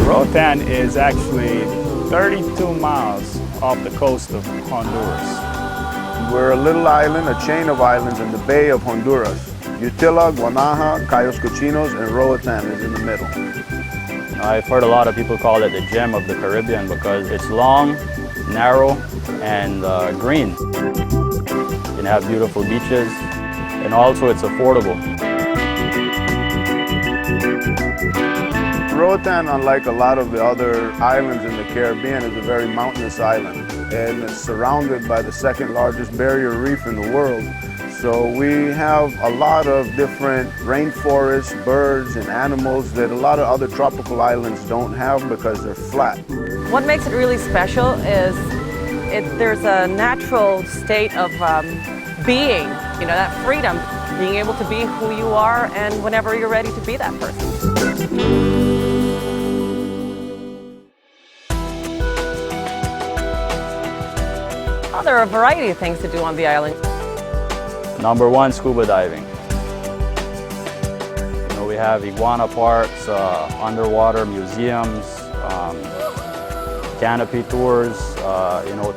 Roatan is actually 32 miles off the coast of Honduras. We're a little island, a chain of islands in the Bay of Honduras. Utila, Guanaja, Cayos Cochinos, and Roatan is in the middle. I've heard a lot of people call it the gem of the Caribbean because it's long, narrow, and green. You can have beautiful beaches, and also it's affordable. Roatan, unlike a lot of the other islands in the Caribbean, is a very mountainous island, and it's surrounded by the second largest barrier reef in the world. So we have a lot of different rainforests, birds, and animals that a lot of other tropical islands don't have because they're flat. What makes it really special is there's a natural state of being, that freedom, being able to be who you are and whenever you're ready to be that person. Well, there are a variety of things to do on the island. Number one, scuba diving. We have iguana parks, underwater museums, canopy tours,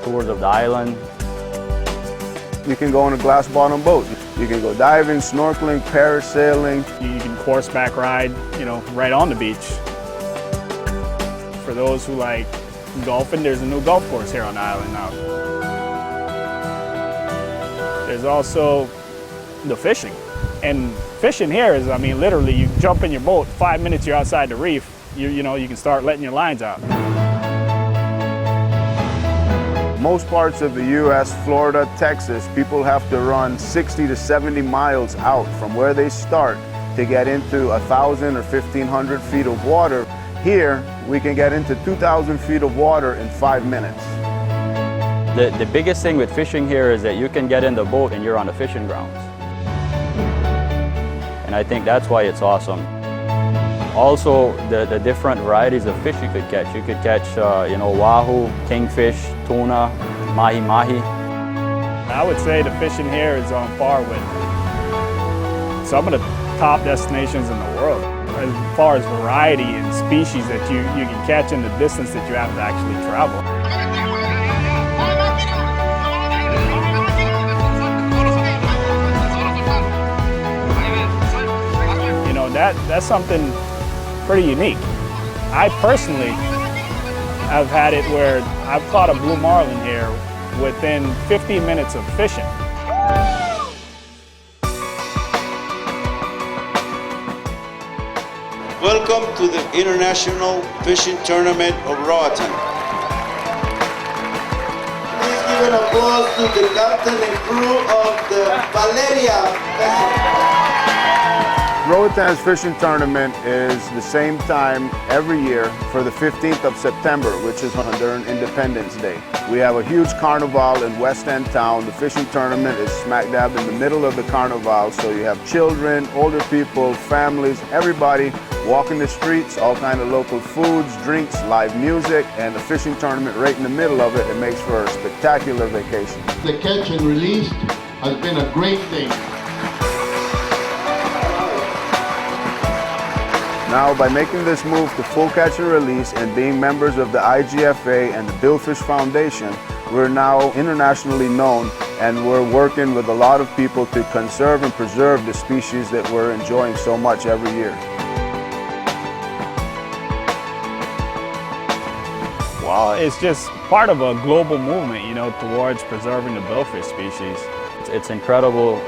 tours of the island. You can go on a glass bottom boat. You can go diving, snorkeling, parasailing. You can horseback ride, right on the beach. For those who like golfing, there's a new golf course here on the island now. There's also the fishing. And fishing here is, literally you jump in your boat, 5 minutes you're outside the reef, you can start letting your lines out. Most parts of the U.S., Florida, Texas, people have to run 60 to 70 miles out from where they start to get into 1,000 or 1,500 feet of water. Here, we can get into 2,000 feet of water in 5 minutes. The biggest thing with fishing here is that you can get in the boat and you're on the fishing grounds. And I think that's why it's awesome. Also, the different varieties of fish you could catch. You could catch, wahoo, kingfish, tuna, mahi-mahi. I would say the fishing here is on par with some of the top destinations in the world. As far as variety and species that you can catch in the distance that you have to actually travel. That's something pretty unique. I personally have had it where I've caught a blue marlin here within 15 minutes of fishing. Welcome to the International Fishing Tournament of Roatan. Please give an applause to the captain and crew of the Valeria vessel. Roatan's fishing tournament is the same time every year for the 15th of September, which is during Independence Day. We have a huge carnival in West End town. The fishing tournament is smack dab in the middle of the carnival, so you have children, older people, families, everybody walking the streets, all kind of local foods, drinks, live music, and the fishing tournament right in the middle of it. It makes for a spectacular vacation. The catch and release has been a great thing. Now, by making this move to full catch and release and being members of the IGFA and the Billfish Foundation, we're now internationally known, and we're working with a lot of people to conserve and preserve the species that we're enjoying so much every year. Well, it's just part of a global movement, towards preserving the billfish species. It's incredible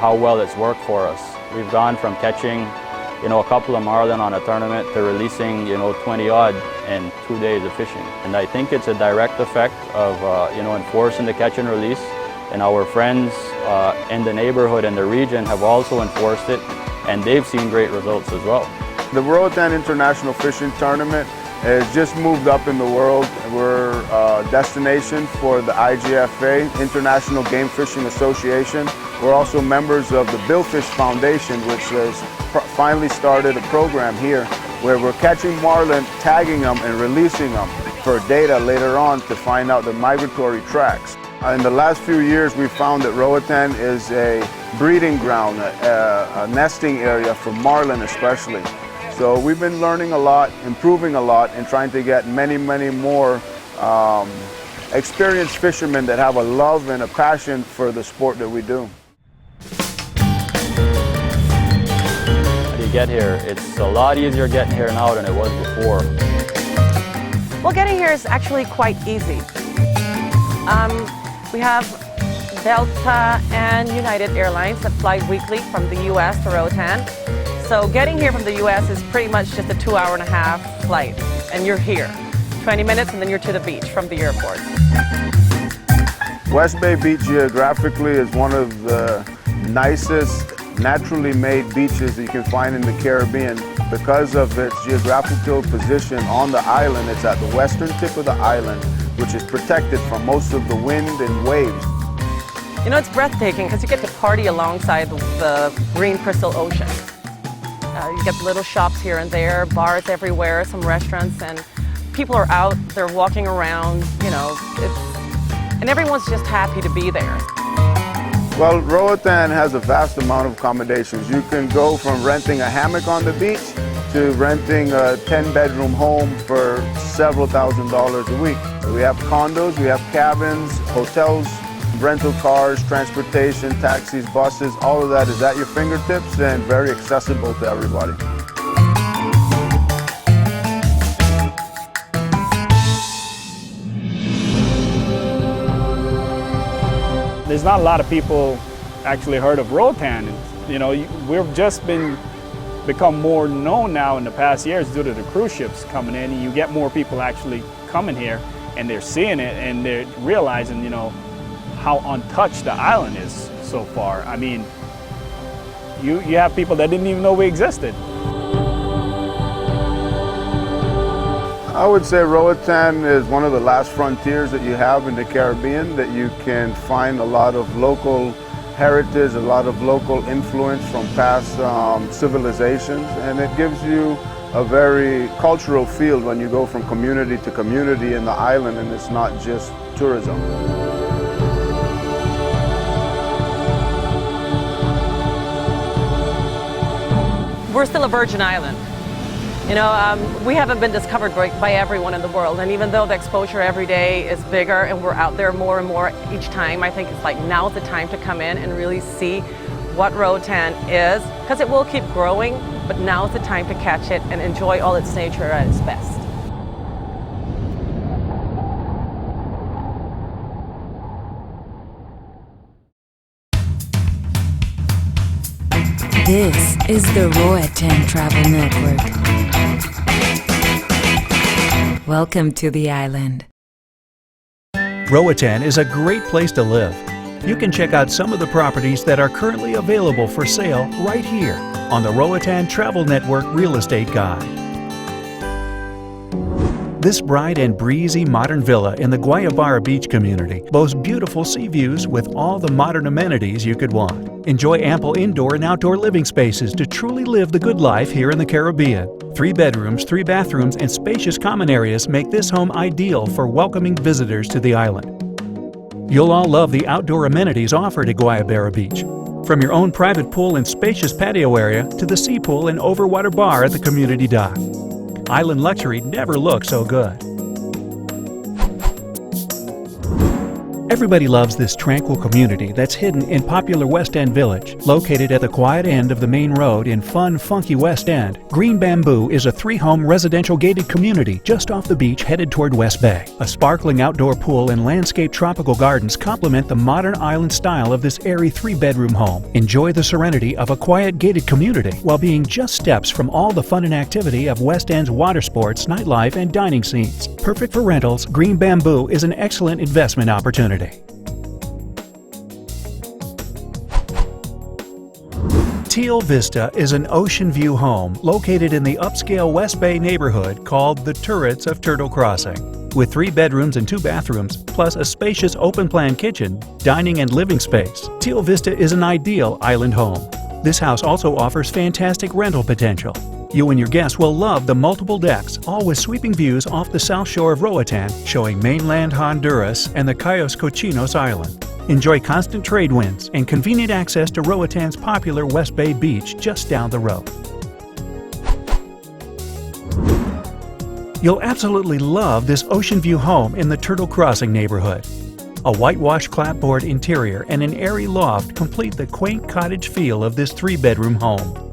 how well it's worked for us. We've gone from catching a couple of marlin on a tournament to releasing, 20 odd in 2 days of fishing. And I think it's a direct effect of, enforcing the catch and release. And our friends in the neighborhood and the region have also enforced it, and they've seen great results as well. The Roatan International Fishing Tournament has just moved up in the world. We're a destination for the IGFA, International Game Fishing Association. We're also members of the Billfish Foundation, which has finally started a program here where we're catching marlin, tagging them, and releasing them for data later on to find out the migratory tracks. In the last few years, we found that Roatan is a breeding ground, a nesting area for marlin especially. So we've been learning a lot, improving a lot, and trying to get many more experienced fishermen that have a love and a passion for the sport that we do. How do you get here? It's a lot easier getting here now than it was before. Well, getting here is actually quite easy. We have Delta and United Airlines that fly weekly from the U.S. to Roatan. So getting here from the U.S. is pretty much just a 2.5-hour flight, and you're here. 20 minutes and then you're to the beach from the airport. West Bay Beach geographically is one of the nicest naturally made beaches that you can find in the Caribbean. Because of its geographical position on the island, it's at the western tip of the island, which is protected from most of the wind and waves. You know, it's breathtaking because you get to party alongside the green crystal ocean. You get little shops here and there, bars everywhere, some restaurants, and people are out, they're walking around, you know, and everyone's just happy to be there. Well, Roatan has a vast amount of accommodations. You can go from renting a hammock on the beach to renting a 10-bedroom home for several $1,000s a week. We have condos, we have cabins, hotels, rental cars, transportation, taxis, buses, all of that is at your fingertips and very accessible to everybody. There's not a lot of people actually heard of Roatan. You know, we've just become more known now in the past years due to the cruise ships coming in, and you get more people actually coming here and they're seeing it and they're realizing, you know, how untouched the island is so far. I mean, you have people that didn't even know we existed. I would say Roatan is one of the last frontiers that you have in the Caribbean, that you can find a lot of local heritage, a lot of local influence from past civilizations, and it gives you a very cultural feel when you go from community to community in the island, and it's not just tourism. We're still a virgin island. You know, we haven't been discovered by everyone in the world, and even though the exposure every day is bigger and we're out there more and more each time, I think it's like now's the time to come in and really see what Roatan is, because it will keep growing, but now's the time to catch it and enjoy all its nature at its best. This is the Roatan Travel Network. Welcome to the island. Roatan is a great place to live. You can check out some of the properties that are currently available for sale right here on the Roatan Travel Network Real Estate Guide. This bright and breezy modern villa in the Guayabara Beach community boasts beautiful sea views with all the modern amenities you could want. Enjoy ample indoor and outdoor living spaces to truly live the good life here in the Caribbean. 3 bedrooms, 3 bathrooms, and spacious common areas make this home ideal for welcoming visitors to the island. You'll all love the outdoor amenities offered at Guayabara Beach. From your own private pool and spacious patio area to the sea pool and overwater bar at the community dock. Island luxury never looked so good. Everybody loves this tranquil community that's hidden in popular West End Village. Located at the quiet end of the main road in fun, funky West End, Green Bamboo is a 3-home residential gated community just off the beach headed toward West Bay. A sparkling outdoor pool and landscaped tropical gardens complement the modern island style of this airy 3-bedroom home. Enjoy the serenity of a quiet gated community while being just steps from all the fun and activity of West End's water sports, nightlife, and dining scenes. Perfect for rentals, Green Bamboo is an excellent investment opportunity. Teal Vista is an ocean view home located in the upscale West Bay neighborhood called the Turrets of Turtle Crossing. With 3 bedrooms and 2 bathrooms, plus a spacious open-plan kitchen, dining and living space, Teal Vista is an ideal island home. This house also offers fantastic rental potential. You and your guests will love the multiple decks, all with sweeping views off the south shore of Roatan, showing mainland Honduras and the Cayos Cochinos Island. Enjoy constant trade winds and convenient access to Roatan's popular West Bay Beach just down the road. You'll absolutely love this ocean view home in the Turtle Crossing neighborhood. A whitewashed clapboard interior and an airy loft complete the quaint cottage feel of this 3-bedroom home.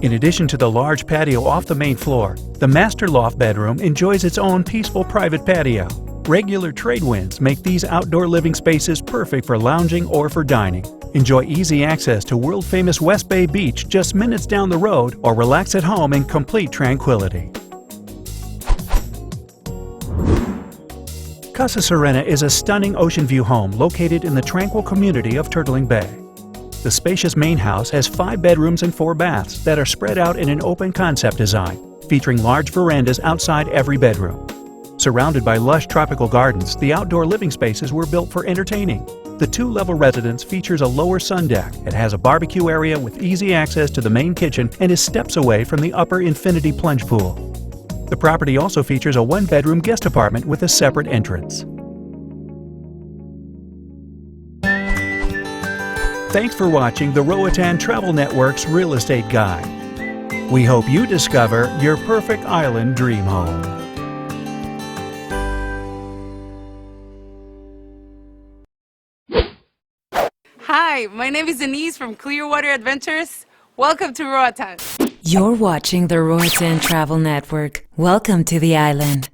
In addition to the large patio off the main floor, the master loft bedroom enjoys its own peaceful private patio. Regular trade winds make these outdoor living spaces perfect for lounging or for dining. Enjoy easy access to world-famous West Bay Beach just minutes down the road, or relax at home in complete tranquility. Casa Serena is a stunning ocean view home located in the tranquil community of Turtling Bay. The spacious main house has 5 bedrooms and 4 baths that are spread out in an open concept design, featuring large verandas outside every bedroom. Surrounded by lush tropical gardens, the outdoor living spaces were built for entertaining. The 2-level residence features a lower sun deck. It has a barbecue area with easy access to the main kitchen and is steps away from the upper infinity plunge pool. The property also features a 1-bedroom guest apartment with a separate entrance. Thanks for watching the Roatan Travel Network's Real Estate Guide. We hope you discover your perfect island dream home. Hi, my name is Denise from Clearwater Adventures. Welcome to Roatan. You're watching the Roatan Travel Network. Welcome to the island.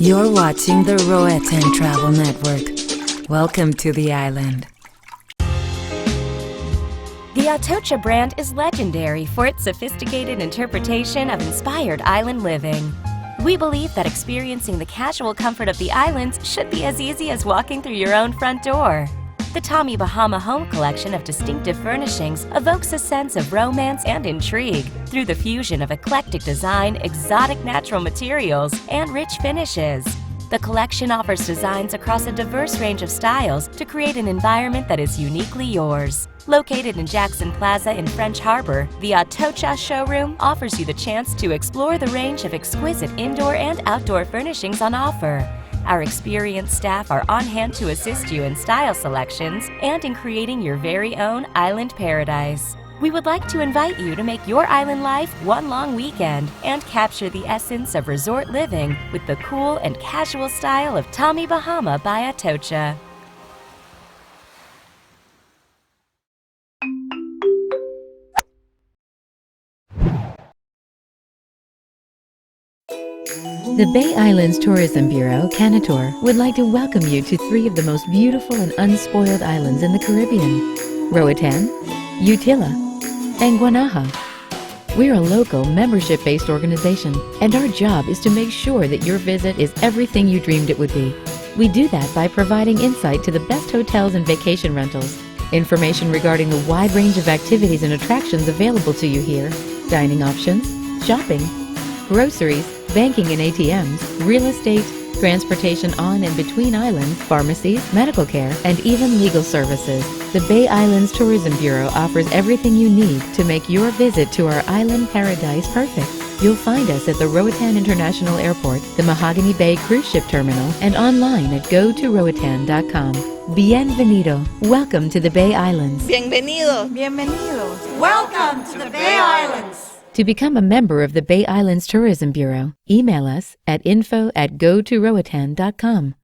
You're watching the Roatan Travel Network. Welcome to the island. The Atocha brand is legendary for its sophisticated interpretation of inspired island living. We believe that experiencing the casual comfort of the islands should be as easy as walking through your own front door. The Tommy Bahama Home collection of distinctive furnishings evokes a sense of romance and intrigue through the fusion of eclectic design, exotic natural materials, and rich finishes. The collection offers designs across a diverse range of styles to create an environment that is uniquely yours. Located in Jackson Plaza in French Harbor, the Atocha showroom offers you the chance to explore the range of exquisite indoor and outdoor furnishings on offer. Our experienced staff are on hand to assist you in style selections and in creating your very own island paradise. We would like to invite you to make your island life one long weekend and capture the essence of resort living with the cool and casual style of Tommy Bahama by Atocha. The Bay Islands Tourism Bureau, Canator, would like to welcome you to 3 of the most beautiful and unspoiled islands in the Caribbean: Roatan, Utila, and Guanaja. We're a local, membership-based organization, and our job is to make sure that your visit is everything you dreamed it would be. We do that by providing insight to the best hotels and vacation rentals, information regarding the wide range of activities and attractions available to you here, dining options, shopping, groceries, banking and ATMs, real estate, transportation on and between islands, pharmacies, medical care, and even legal services. The Bay Islands Tourism Bureau offers everything you need to make your visit to our island paradise perfect. You'll find us at the Roatan International Airport, the Mahogany Bay Cruise Ship Terminal, and online at gotoroatan.com. Bienvenido. Welcome to the Bay Islands. Bienvenido. Bienvenido. Welcome to the Bay Islands. To become a member of the Bay Islands Tourism Bureau, email us at info@gotoroatan.com.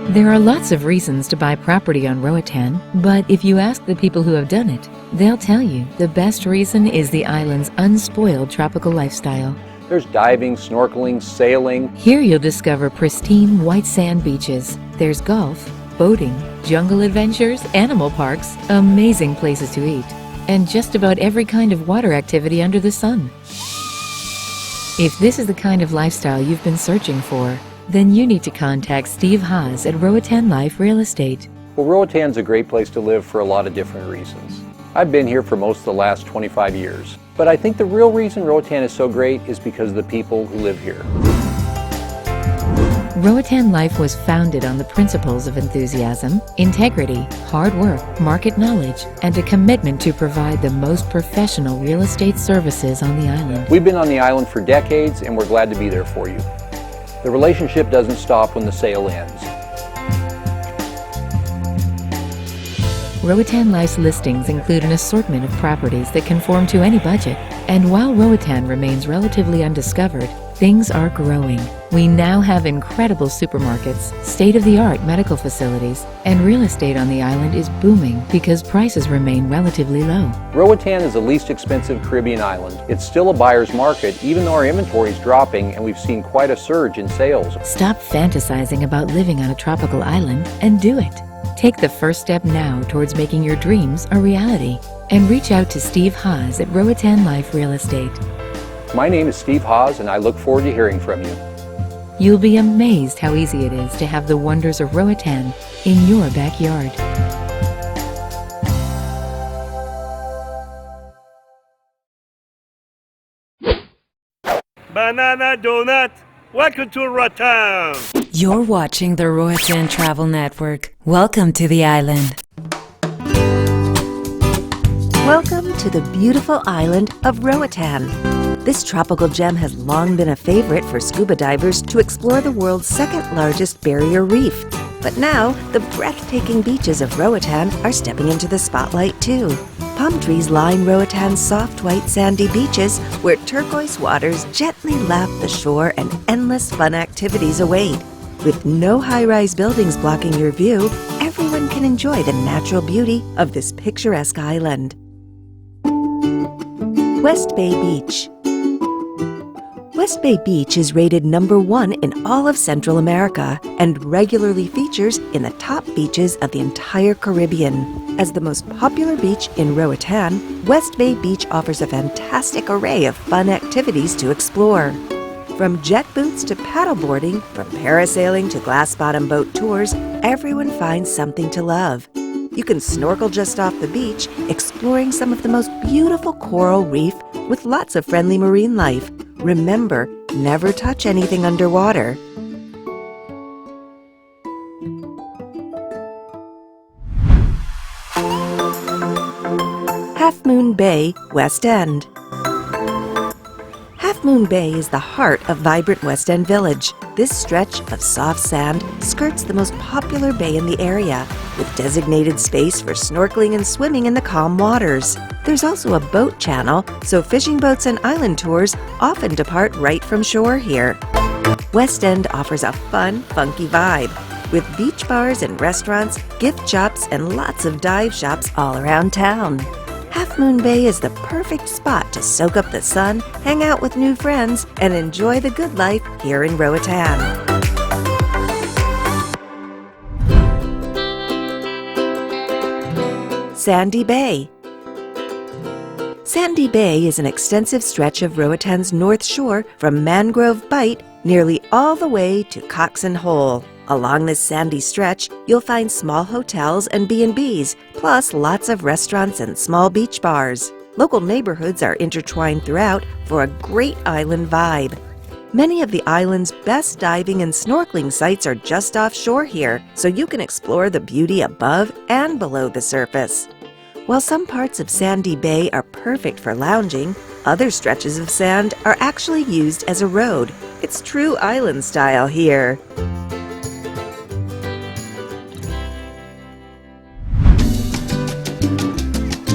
There are lots of reasons to buy property on Roatan, but if you ask the people who have done it, they'll tell you the best reason is the island's unspoiled tropical lifestyle. There's diving, snorkeling, sailing. Here you'll discover pristine white sand beaches. There's golf, boating, jungle adventures, animal parks, amazing places to eat, and just about every kind of water activity under the sun. If this is the kind of lifestyle you've been searching for, then you need to contact Steve Haas at Roatan Life Real Estate. Well, Roatan's a great place to live for a lot of different reasons. I've been here for most of the last 25 years, but I think the real reason Roatan is so great is because of the people who live here. Roatan Life was founded on the principles of enthusiasm, integrity, hard work, market knowledge, and a commitment to provide the most professional real estate services on the island. We've been on the island for decades, and we're glad to be there for you. The relationship doesn't stop when the sale ends. Roatan Life's listings include an assortment of properties that conform to any budget, and while Roatan remains relatively undiscovered, things are growing. We now have incredible supermarkets, state-of-the-art medical facilities, and real estate on the island is booming because prices remain relatively low. Roatan is the least expensive Caribbean island. It's still a buyer's market, even though our inventory is dropping and we've seen quite a surge in sales. Stop fantasizing about living on a tropical island and do it. Take the first step now towards making your dreams a reality, and reach out to Steve Haas at Roatan Life Real Estate. My name is Steve Haas, and I look forward to hearing from you. You'll be amazed how easy it is to have the wonders of Roatan in your backyard. Banana donut, welcome to Roatan. You're watching the Roatan Travel Network. Welcome to the island. Welcome to the beautiful island of Roatan. This tropical gem has long been a favorite for scuba divers to explore the world's second-largest barrier reef. But now, the breathtaking beaches of Roatan are stepping into the spotlight too. Palm trees line Roatan's soft white sandy beaches, where turquoise waters gently lap the shore and endless fun activities await. With no high-rise buildings blocking your view, everyone can enjoy the natural beauty of this picturesque island. West Bay Beach. West Bay Beach is rated #1 in all of Central America and regularly features in the top beaches of the entire Caribbean. As the most popular beach in Roatan, West Bay Beach offers a fantastic array of fun activities to explore. From jet boots to paddleboarding, from parasailing to glass-bottom boat tours, everyone finds something to love. You can snorkel just off the beach, exploring some of the most beautiful coral reef with lots of friendly marine life. Remember, never touch anything underwater. Half Moon Bay, West End. Half Moon Bay is the heart of vibrant West End Village. This stretch of soft sand skirts the most popular bay in the area, with designated space for snorkeling and swimming in the calm waters. There's also a boat channel, so fishing boats and island tours often depart right from shore here. West End offers a fun, funky vibe, with beach bars and restaurants, gift shops, and lots of dive shops all around town. Half Moon Bay is the perfect spot to soak up the sun, hang out with new friends, and enjoy the good life here in Roatan. Sandy Bay. Sandy Bay is an extensive stretch of Roatan's north shore from Mangrove Bight nearly all the way to Coxon Hole. Along this sandy stretch, you'll find small hotels and B&Bs, plus lots of restaurants and small beach bars. Local neighborhoods are intertwined throughout for a great island vibe. Many of the island's best diving and snorkeling sites are just offshore here, so you can explore the beauty above and below the surface. While some parts of Sandy Bay are perfect for lounging, other stretches of sand are actually used as a road. It's true island style here.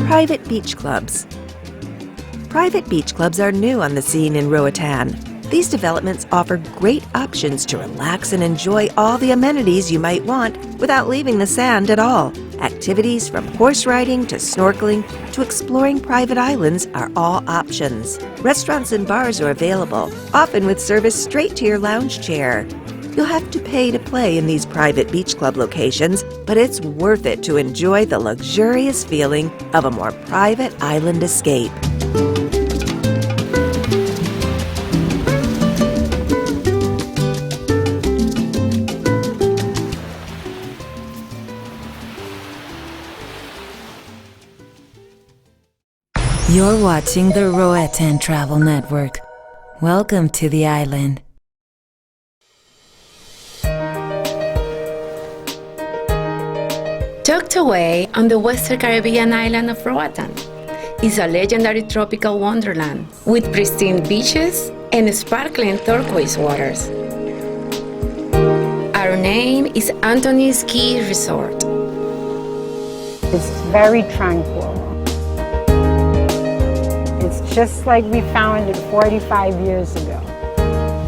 Private beach clubs. Private beach clubs are new on the scene in Roatan. These developments offer great options to relax and enjoy all the amenities you might want without leaving the sand at all. Activities from horse riding to snorkeling to exploring private islands are all options. Restaurants and bars are available, often with service straight to your lounge chair. You'll have to pay to play in these private beach club locations, but it's worth it to enjoy the luxurious feeling of a more private island escape. You're watching the Roatan Travel Network. Welcome to the island. Tucked away on the western Caribbean island of Roatan is a legendary tropical wonderland with pristine beaches and sparkling turquoise waters. Our name is Anthony's Key Resort. It's very tranquil. It's just like we found it 45 years ago.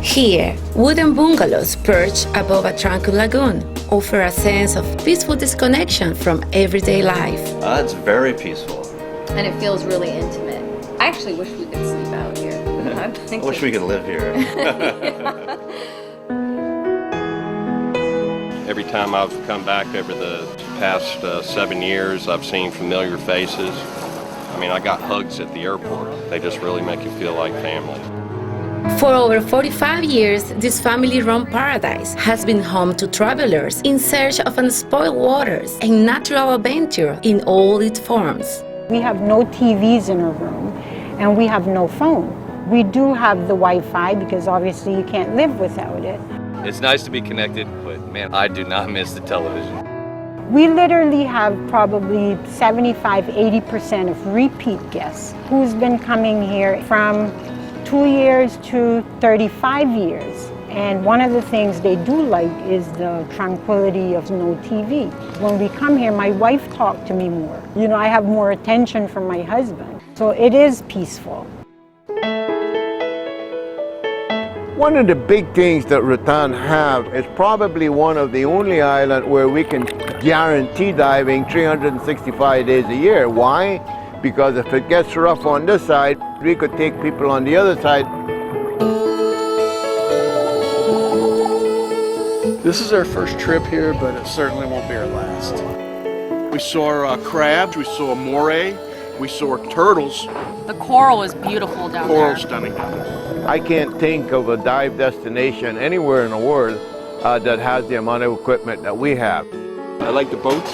Here, wooden bungalows perched above a tranquil lagoon offer a sense of peaceful disconnection from everyday life. It's very peaceful. And it feels really intimate. I actually wish we could sleep out here. I wish we could live here. Every time I've come back over the past 7 years, I've seen familiar faces. I mean, I got hugs at the airport. They just really make you feel like family. For over 45 years, this family-run paradise has been home to travelers in search of unspoiled waters and natural adventure in all its forms. We have no TVs in our room, and we have no phone. We do have the Wi-Fi because obviously you can't live without it. It's nice to be connected, but man, I do not miss the television. We literally have probably 75–80% of repeat guests who's been coming here from 2 years to 35 years. And one of the things they do like is the tranquility of no TV. When we come here, my wife talks to me more. You know, I have more attention from my husband. So it is peaceful. One of the big things that Roatan have is probably one of the only islands where we can guarantee diving 365 days a year. Why? because if it gets rough on this side, we could take people on the other side. This is our first trip here, but it certainly won't be our last. We saw crabs, we saw moray, we saw turtles. The coral is beautiful down there. Coral's stunning down there. I can't think of a dive destination anywhere in the world that has the amount of equipment that we have. I like the boats.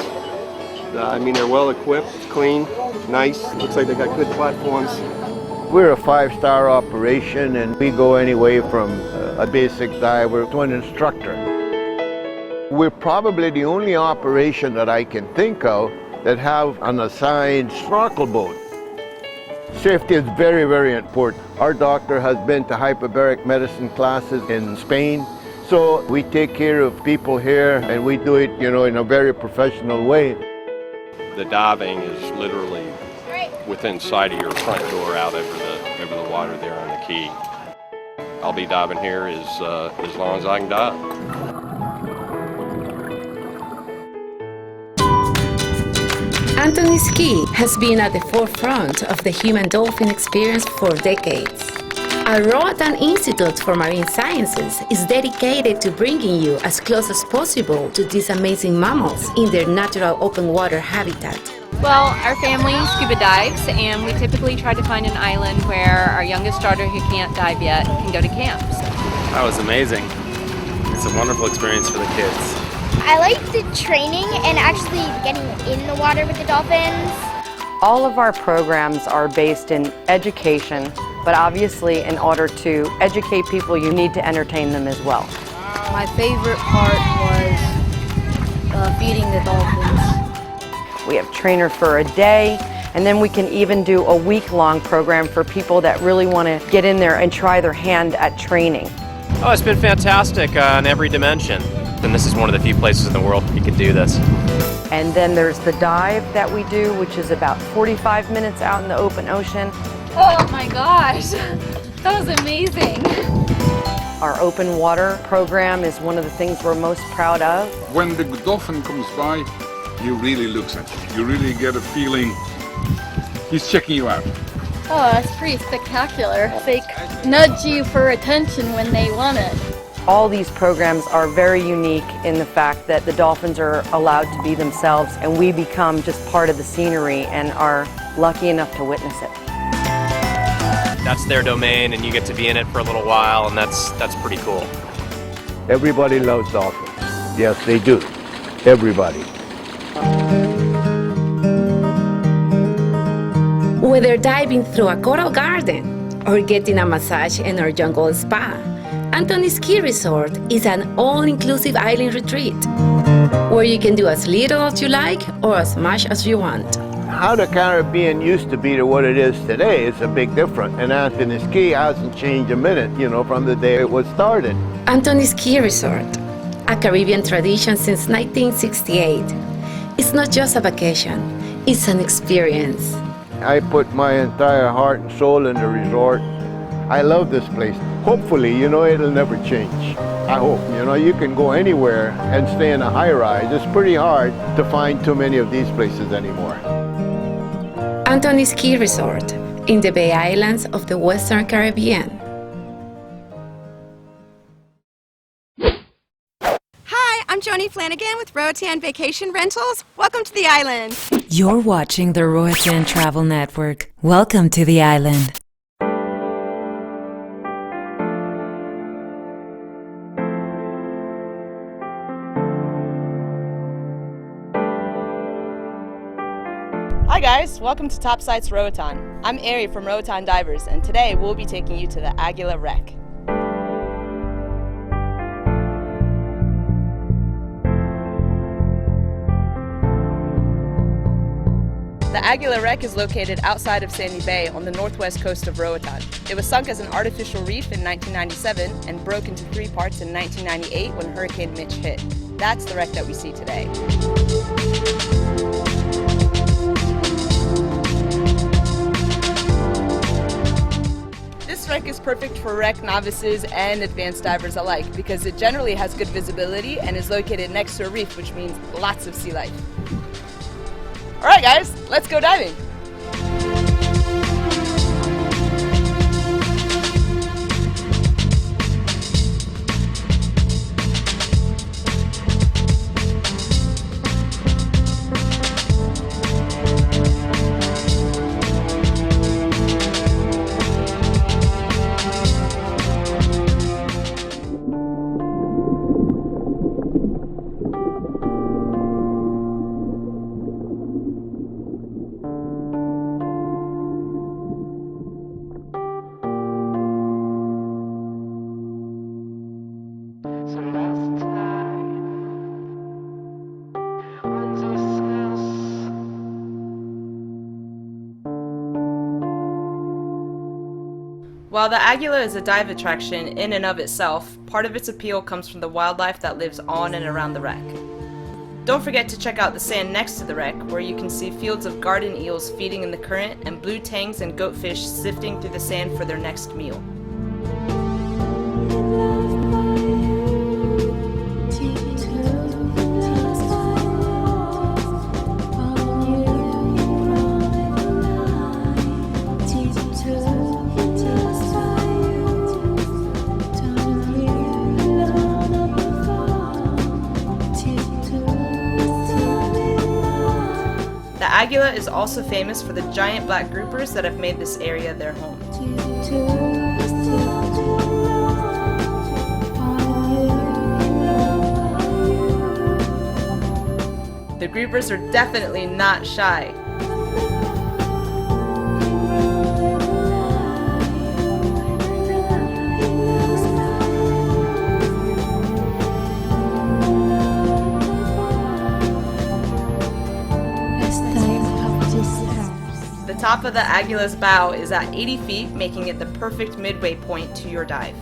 I mean, they're well equipped, clean, nice. Looks like they got good platforms. We're a 5-star operation, and we go anyway from a basic diver to an instructor. We're probably the only operation that I can think of that have an assigned snorkel boat. Safety is very, very important. Our doctor has been to hyperbaric medicine classes in Spain, so we take care of people here, and we do it, you know, in a very professional way. The diving is literally within sight of your front door out over the water there on the quay. I'll be diving here as long as I can dive. Anthony Ski has been at the forefront of the human dolphin experience for decades. Our Roatan Institute for Marine Sciences is dedicated to bringing you as close as possible to these amazing mammals in their natural open water habitat. Well, our family scuba dives, and we typically try to find an island where our youngest daughter, who can't dive yet, can go to camps. That was amazing. It's a wonderful experience for the kids. I like the training and actually getting in the water with the dolphins. All of our programs are based in education, but obviously in order to educate people, you need to entertain them as well. My favorite part was feeding the dolphins. We have trainer for a day, and then we can even do a week-long program for people that really want to get in there and try their hand at training. Oh, it's been fantastic on every dimension. And this is one of the few places in the world you can do this. And then there's the dive that we do, which is about 45 minutes out in the open ocean. Oh my gosh, that was amazing. Our open water program is one of the things we're most proud of. When the dolphin comes by, he really looks at you. You really get a feeling he's checking you out. Oh, that's pretty spectacular. They nudge you for attention when they want it. All these programs are very unique in the fact that the dolphins are allowed to be themselves, and we become just part of the scenery and are lucky enough to witness it. That's their domain, and you get to be in it for a little while, and that's pretty cool. Everybody loves dolphins. Yes, they do. Everybody. Whether diving through a coral garden or getting a massage in our jungle spa, Anthony Ski Resort is an all-inclusive island retreat where you can do as little as you like or as much as you want. How the Caribbean used to be to what it is today is a big difference, and Anthony Ski hasn't changed a minute, you know, from the day it was started. Anthony Ski Resort, a Caribbean tradition since 1968. It's not just a vacation, it's an experience. I put my entire heart and soul in the resort. I love this place. Hopefully, you know, it'll never change. I hope, you know, you can go anywhere and stay in a high-rise. It's pretty hard to find too many of these places anymore. Anthony Ski Resort in the Bay Islands of the Western Caribbean. Hi, I'm Joni Flanagan with Roatan Vacation Rentals. Welcome to the island. You're watching the Roatan Travel Network. Welcome to the island. Hi guys, welcome to Top Sights Roatan. I'm Ari from Roatan Divers, and today we'll be taking you to the Aguila Wreck. The Aguila Wreck is located outside of Sandy Bay on the northwest coast of Roatan. It was sunk as an artificial reef in 1997 and broke into 3 parts in 1998 when Hurricane Mitch hit. That's the wreck that we see today. This wreck is perfect for wreck novices and advanced divers alike because it generally has good visibility and is located next to a reef, which means lots of sea life. All right, guys, let's go diving. While the Agula is a dive attraction in and of itself, part of its appeal comes from the wildlife that lives on and around the wreck. Don't forget to check out the sand next to the wreck, where you can see fields of garden eels feeding in the current and blue tangs and goatfish sifting through the sand for their next meal. The Agula is also famous for the giant black groupers that have made this area their home. The groupers are definitely not shy. The top of the Agula's bow is at 80 feet, making it the perfect midway point to your dive.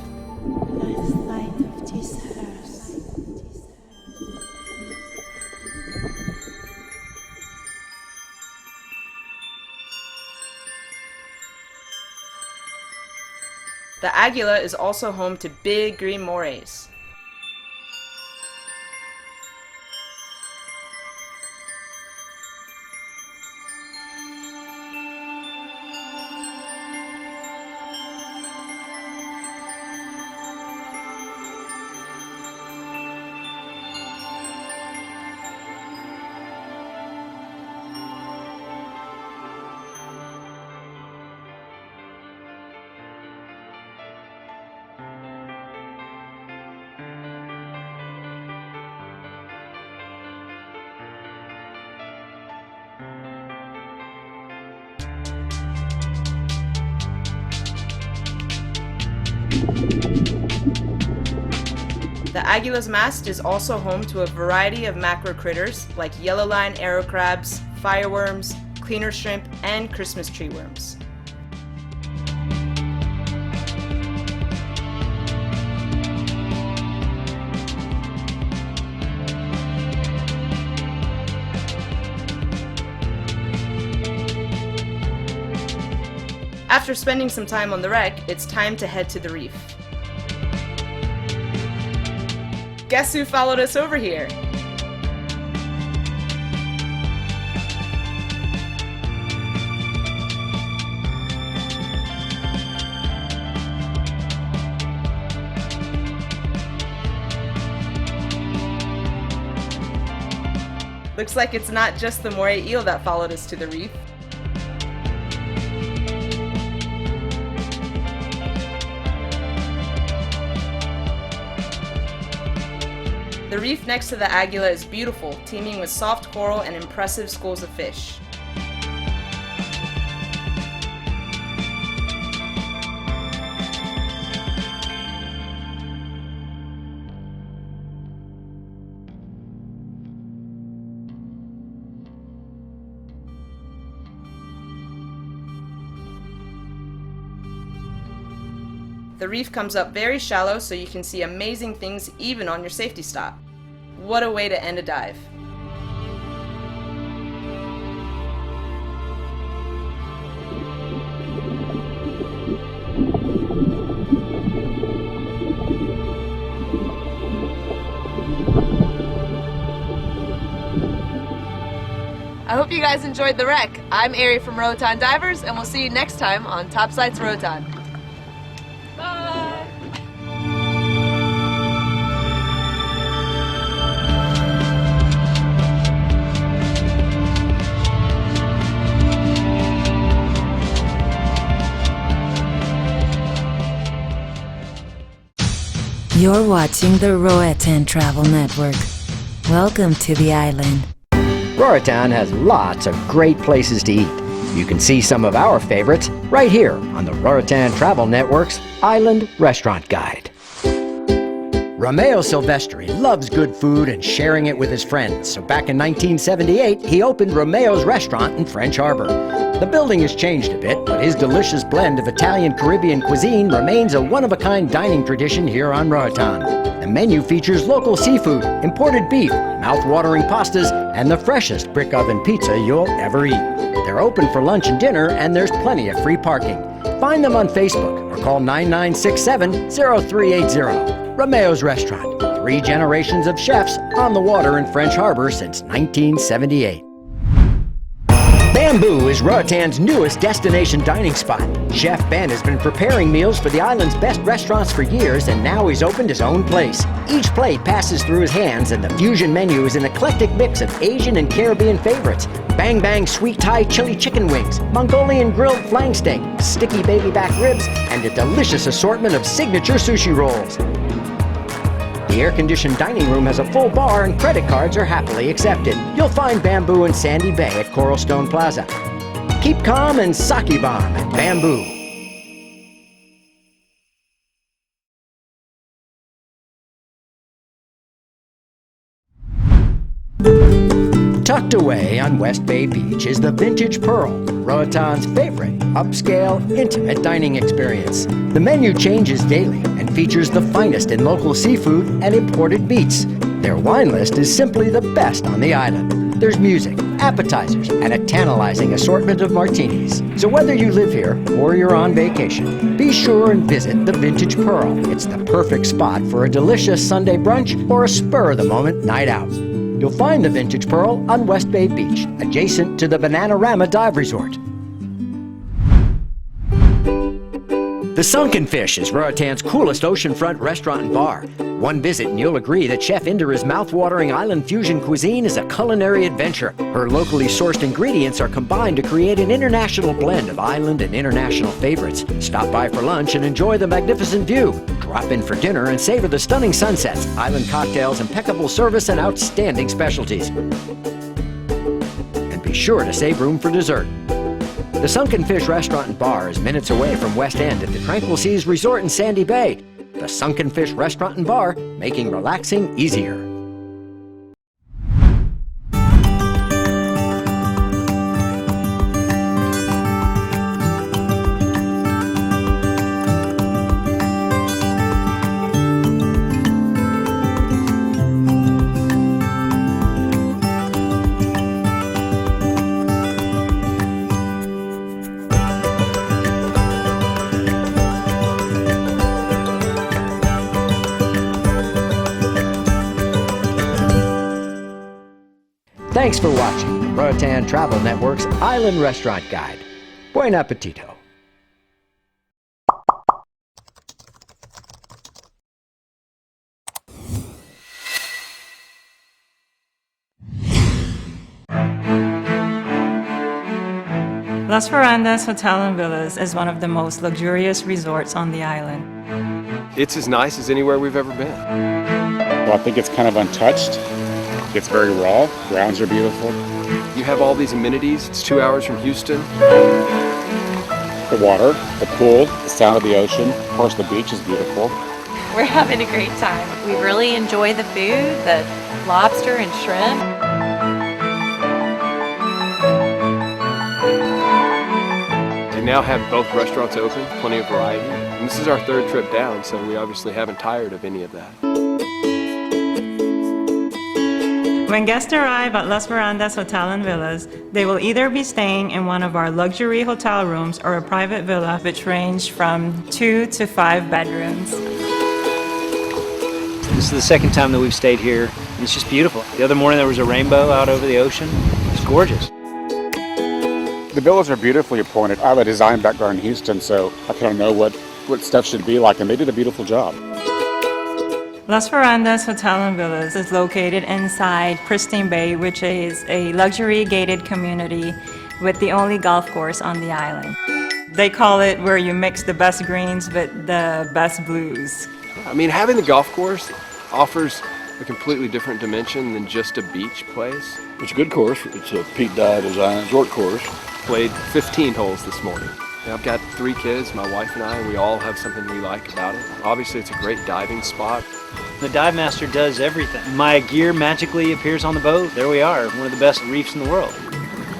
The Agula is also home to big green morays. The Agula's mast is also home to a variety of macro critters like yellowline arrow crabs, fireworms, cleaner shrimp, and Christmas tree worms. After spending some time on the wreck, it's time to head to the reef. Guess who followed us over here? Looks like it's not just the moray eel that followed us to the reef. The reef next to the Agula is beautiful, teeming with soft coral and impressive schools of fish. The reef comes up very shallow, so you can see amazing things even on your safety stop. What a way to end a dive. I hope you guys enjoyed the wreck. I'm Ari from Roatan Divers, and we'll see you next time on Top Sights Roatan. You're watching the Roatan Travel Network. Welcome to the island. Roatan has lots of great places to eat. You can see some of our favorites right here on the Roatan Travel Network's Island Restaurant Guide. Romeo Silvestri loves good food and sharing it with his friends, so back in 1978, he opened Romeo's restaurant in French Harbor. The building has changed a bit, but his delicious blend of Italian-Caribbean cuisine remains a one-of-a-kind dining tradition here on Roatan. The menu features local seafood, imported beef, mouth-watering pastas, and the freshest brick oven pizza you'll ever eat. They're open for lunch and dinner, and there's plenty of free parking. Find them on Facebook or call 9967-0380. Romeo's Restaurant, 3 generations of chefs on the water in French Harbor since 1978. Bamboo is Roatan's newest destination dining spot. Chef Ben has been preparing meals for the island's best restaurants for years, and now he's opened his own place. Each plate passes through his hands, and the fusion menu is an eclectic mix of Asian and Caribbean favorites. Bang Bang sweet Thai chili chicken wings, Mongolian grilled flank steak, sticky baby back ribs, and a delicious assortment of signature sushi rolls. The air-conditioned dining room has a full bar and credit cards are happily accepted. You'll find Bamboo in Sandy Bay at Coral Stone Plaza. Keep calm and sake bomb at Bamboo. Tucked away on West Bay Beach is the Vintage Pearl, Roatan's favorite upscale, intimate dining experience. The menu changes daily and features the finest in local seafood and imported meats. Their wine list is simply the best on the island. There's music, appetizers, and a tantalizing assortment of martinis. So whether you live here or you're on vacation, be sure and visit the Vintage Pearl. It's the perfect spot for a delicious Sunday brunch or a spur-of-the-moment night out. You'll find the Vintage Pearl on West Bay Beach, adjacent to the Bananarama Dive Resort. The Sunken Fish is Roatan's coolest oceanfront restaurant and bar. One visit and you'll agree that Chef Indira's mouth-watering island fusion cuisine is a culinary adventure. Her locally sourced ingredients are combined to create an international blend of island and international favorites. Stop by for lunch and enjoy the magnificent view. Drop in for dinner and savor the stunning sunsets, island cocktails, impeccable service, and outstanding specialties. And be sure to save room for dessert. The Sunken Fish Restaurant and Bar is minutes away from West End at the Tranquil Seas Resort in Sandy Bay. The Sunken Fish Restaurant and Bar, making relaxing easier. Thanks for watching Roatan Travel Network's Island Restaurant Guide. Buen appetito. Las Verandas Hotel and Villas is one of the most luxurious resorts on the island. It's as nice as anywhere we've ever been. Well, I think it's kind of untouched. It's very raw. Grounds are beautiful. You have all these amenities. It's 2 hours from Houston. The water, the pool, the sound of the ocean. Of course, the beach is beautiful. We're having a great time. We really enjoy the food, the lobster and shrimp. We now have both restaurants open, plenty of variety. And this is our 3rd trip down, so we obviously haven't tired of any of that. When guests arrive at Las Verandas Hotel and Villas, they will either be staying in one of our luxury hotel rooms or a private villa, which range from 2 to 5 bedrooms. This is the 2nd time that we've stayed here. It's just beautiful. The other morning there was a rainbow out over the ocean. It's gorgeous. The villas are beautifully appointed. I have a design background in Houston, so I kind of know what stuff should be like, and they did a beautiful job. Las Verandas Hotel and Villas is located inside Pristine Bay, which is a luxury gated community with the only golf course on the island. They call it where you mix the best greens with the best blues. I mean, having the golf course offers a completely different dimension than just a beach place. It's a good course. It's a Pete Dye design resort course. Played 15 holes this morning. I've got 3 kids, my wife and I, and we all have something we like about it. Obviously, it's a great diving spot. The dive master does everything. My gear magically appears on the boat. There we are, one of the best reefs in the world.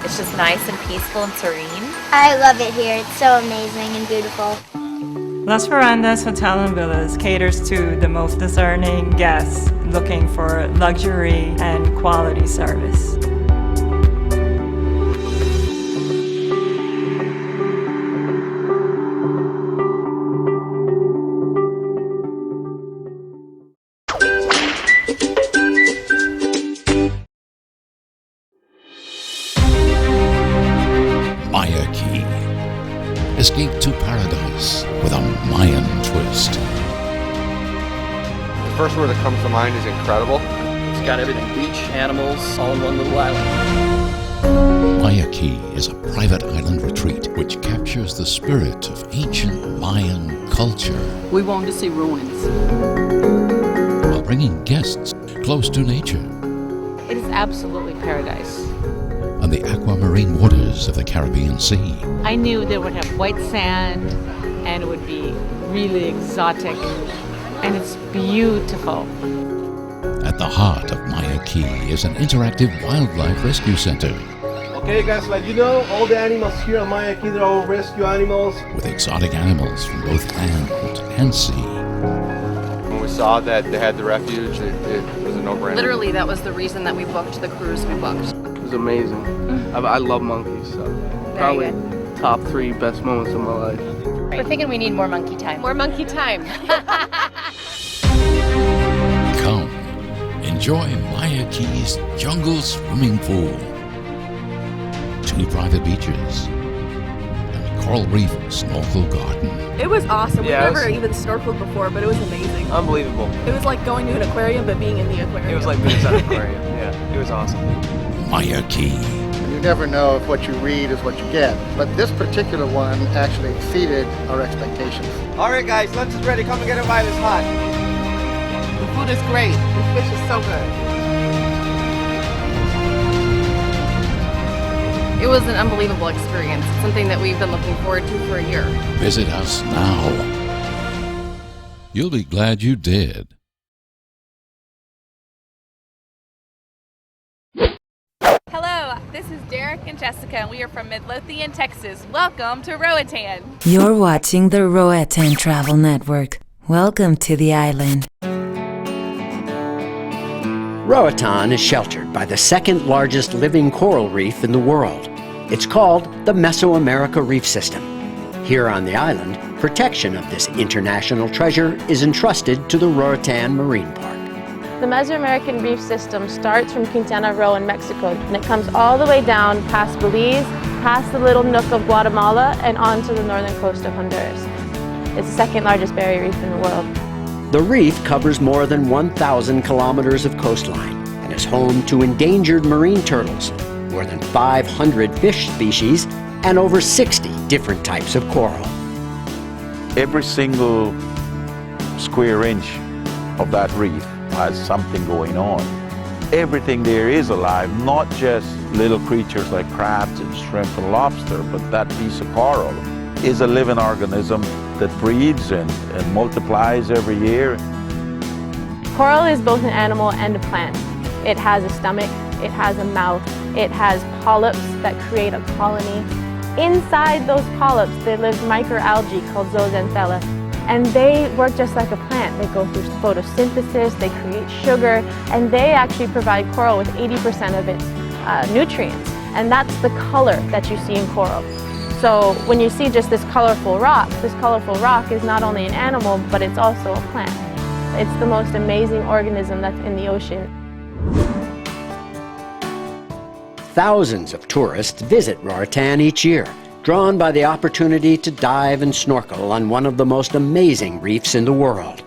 It's just nice and peaceful and serene. I love it here. It's so amazing and beautiful. Las Verandas Hotel and Villas caters to the most discerning guests looking for luxury and quality service. Maya Key. Escape to paradise with a Mayan twist. The first word that comes to mind is incredible. It's got everything, beach, animals, all in one little island. Maya Key is a private island retreat which captures the spirit of ancient Mayan culture We wanted to see ruins. while bringing guests close to nature It is absolutely paradise. and the aquamarine waters of the Caribbean Sea. I knew they would have white sand and it would be really exotic and it's beautiful. At the heart of Maya Key is an interactive wildlife rescue center Okay guys, like you know, all the animals here on Maya Key, they're all rescue animals. with exotic animals from both land and sea. When we saw that they had the refuge, it was a no-brainer. Literally, that was the reason that we booked the cruise we booked. It was amazing. I love monkeys, so probably top 3 best moments of my life. We're thinking we need more monkey time. More monkey time. Come, enjoy Maya Key's jungle swimming pool, 2 private beaches, and coral reef snorkel garden. It was awesome. Yeah, We've never even snorkeled before, but it was amazing. Unbelievable. It was like going to an aquarium, but being in the aquarium. It was like being inside an aquarium. Yeah, it was awesome. Maya Key. You never know if what you read is what you get, but this particular one actually exceeded our expectations. All right guys, lunch is ready. Come and get it while it's hot. The food is great. The fish is so good. It was an unbelievable experience. It's something that we've been looking forward to for a year. Visit us now. You'll be glad you did. Hello, this is Derek and Jessica, and we are from Midlothian, Texas. Welcome to Roatan. You're watching the Roatan Travel Network. Welcome to the island. Roatan is sheltered by the second largest living coral reef in the world. It's called the Mesoamerica Reef System. Here on the island, protection of this international treasure is entrusted to the Roatan Marine Park. The Mesoamerican Reef System starts from Quintana Roo in Mexico, and it comes all the way down past Belize, past the little nook of Guatemala, and onto the northern coast of Honduras. It's the second largest barrier reef in the world. The reef covers more than 1,000 kilometers of coastline and is home to endangered marine turtles, more than 500 fish species, and over 60 different types of coral. Every single square inch of that reef has something going on. Everything there is alive, not just little creatures like crabs and shrimp and lobster, but that piece of coral is a living organism that breeds and multiplies every year. Coral is both an animal and a plant. It has a stomach, it has a mouth, it has polyps that create a colony. Inside those polyps, there live microalgae called zooxanthellae, and they work just like a plant. They go through photosynthesis, they create sugar, and they actually provide coral with 80% of its nutrients, and that's the color that you see in coral. So when you see just this colorful rock is not only an animal, but it's also a plant. It's the most amazing organism that's in the ocean. Thousands of tourists visit Roatan each year, drawn by the opportunity to dive and snorkel on one of the most amazing reefs in the world.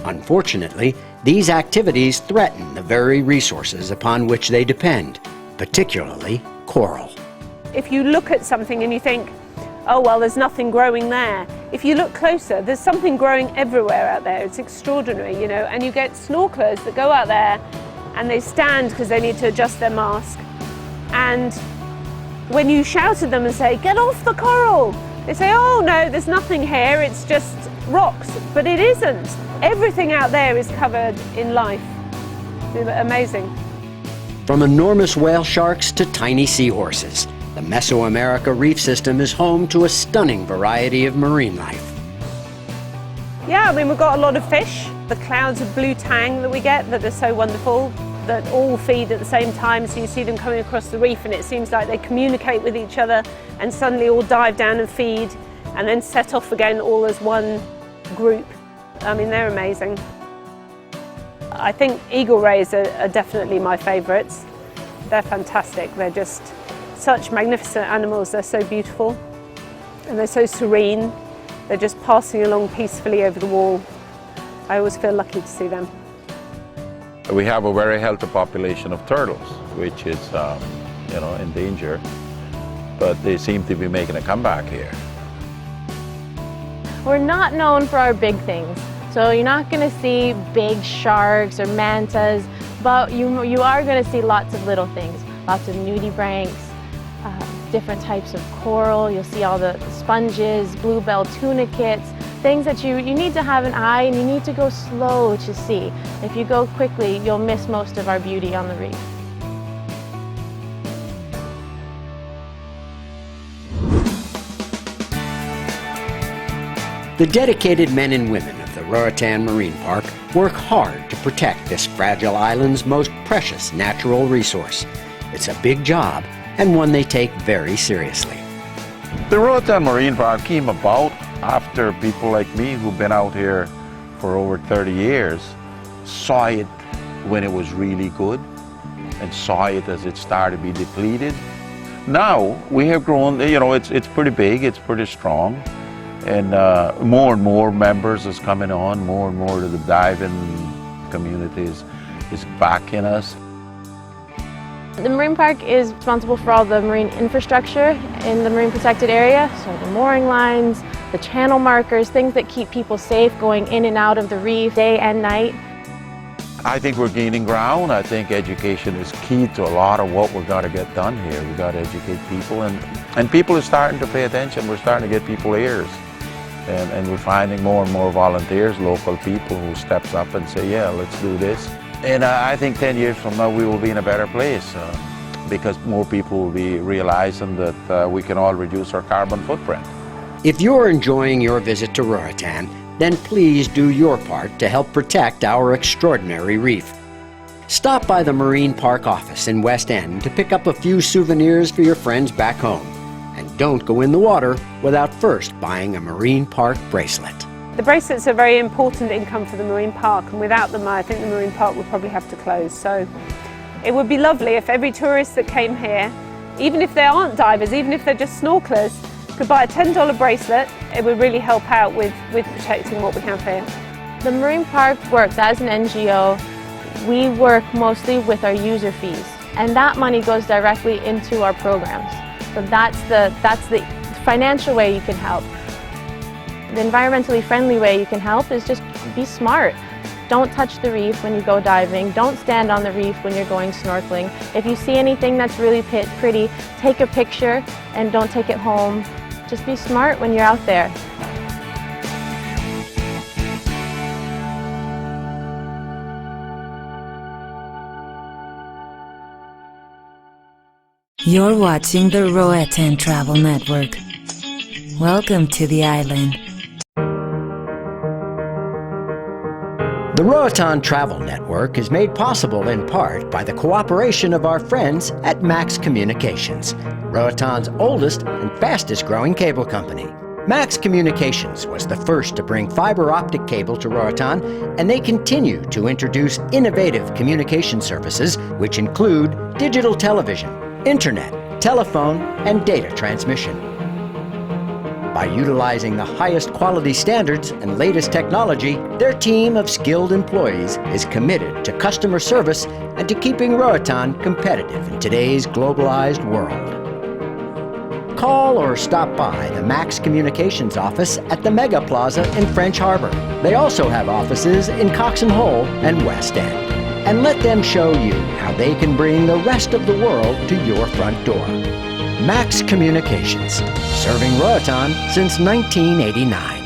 Unfortunately, these activities threaten the very resources upon which they depend, particularly coral. If you look at something and you think, oh well, there's nothing growing there. If you look closer, there's something growing everywhere out there. It's extraordinary, you know, and you get snorkelers that go out there and they stand because they need to adjust their mask. And when you shout at them and say, get off the coral, they say, oh no, there's nothing here, it's just rocks, but it isn't. Everything out there is covered in life. It's amazing. From enormous whale sharks to tiny seahorses, the Mesoamerica reef system is home to a stunning variety of marine life. Yeah, I mean, we've got a lot of fish. The clouds of blue tang that we get that are so wonderful, that all feed at the same time, so you see them coming across the reef and it seems like they communicate with each other and suddenly all dive down and feed and then set off again all as one group. I mean, they're amazing. I think eagle rays are definitely my favourites. They're fantastic. They're just such magnificent animals. They're so beautiful and they're so serene. They're just passing along peacefully over the wall. I always feel lucky to see them. We have a very healthy population of turtles, which is, in danger, but they seem to be making a comeback here. We're not known for our big things, so you're not going to see big sharks or mantas, but you are going to see lots of little things, lots of nudibranchs, different types of coral. You'll see all the sponges, bluebell tunicates, things that you need to have an eye and you need to go slow to see. If you go quickly, you'll miss most of our beauty on the reef. The dedicated men and women of the Roatan Marine Park work hard to protect this fragile island's most precious natural resource. It's a big job and one they take very seriously. The Roatan Marine Park came about after people like me who've been out here for over 30 years saw it when it was really good and saw it as it started to be depleted. Now we have grown, it's pretty big, it's pretty strong, and more and more members is coming on, more and more of the diving communities is backing us. The Marine Park is responsible for all the marine infrastructure in the marine protected area, so the mooring lines, the channel markers, things that keep people safe going in and out of the reef day and night. I think we're gaining ground. I think education is key to a lot of what we've got to get done here. We've got to educate people, and people are starting to pay attention. We're starting to get people's ears. And we're finding more and more volunteers, local people who steps up and say, yeah, let's do this. And I think 10 years from now we will be in a better place because more people will be realizing that we can all reduce our carbon footprint. If you're enjoying your visit to Roatan, then please do your part to help protect our extraordinary reef. Stop by the Marine Park office in West End to pick up a few souvenirs for your friends back home. And don't go in the water without first buying a Marine Park bracelet. The bracelets are very important income for the Marine Park, and without them I think the Marine Park would probably have to close. So it would be lovely if every tourist that came here, even if they aren't divers, even if they're just snorkelers, could buy a $10 bracelet. It would really help out with protecting what we have here. The Marine Park works as an NGO. We work mostly with our user fees, and that money goes directly into our programs. So that's the financial way you can help. The environmentally friendly way you can help is just be smart. Don't touch the reef when you go diving. Don't stand on the reef when you're going snorkeling. If you see anything that's really pretty, take a picture and don't take it home. Just be smart when you're out there. You're watching the Roatan Travel Network. Welcome to the island. The Roatan Travel Network is made possible in part by the cooperation of our friends at Max Communications, Roatan's oldest and fastest growing cable company. Max Communications was the first to bring fiber optic cable to Roatan, and they continue to introduce innovative communication services which include digital television, internet, telephone, and data transmission. By utilizing the highest quality standards and latest technology, their team of skilled employees is committed to customer service and to keeping Roatan competitive in today's globalized world. Call or stop by the Max Communications office at the Mega Plaza in French Harbor. They also have offices in Cox and Hull and West End. And let them show you how they can bring the rest of the world to your front door. Max Communications, serving Roatan since 1989.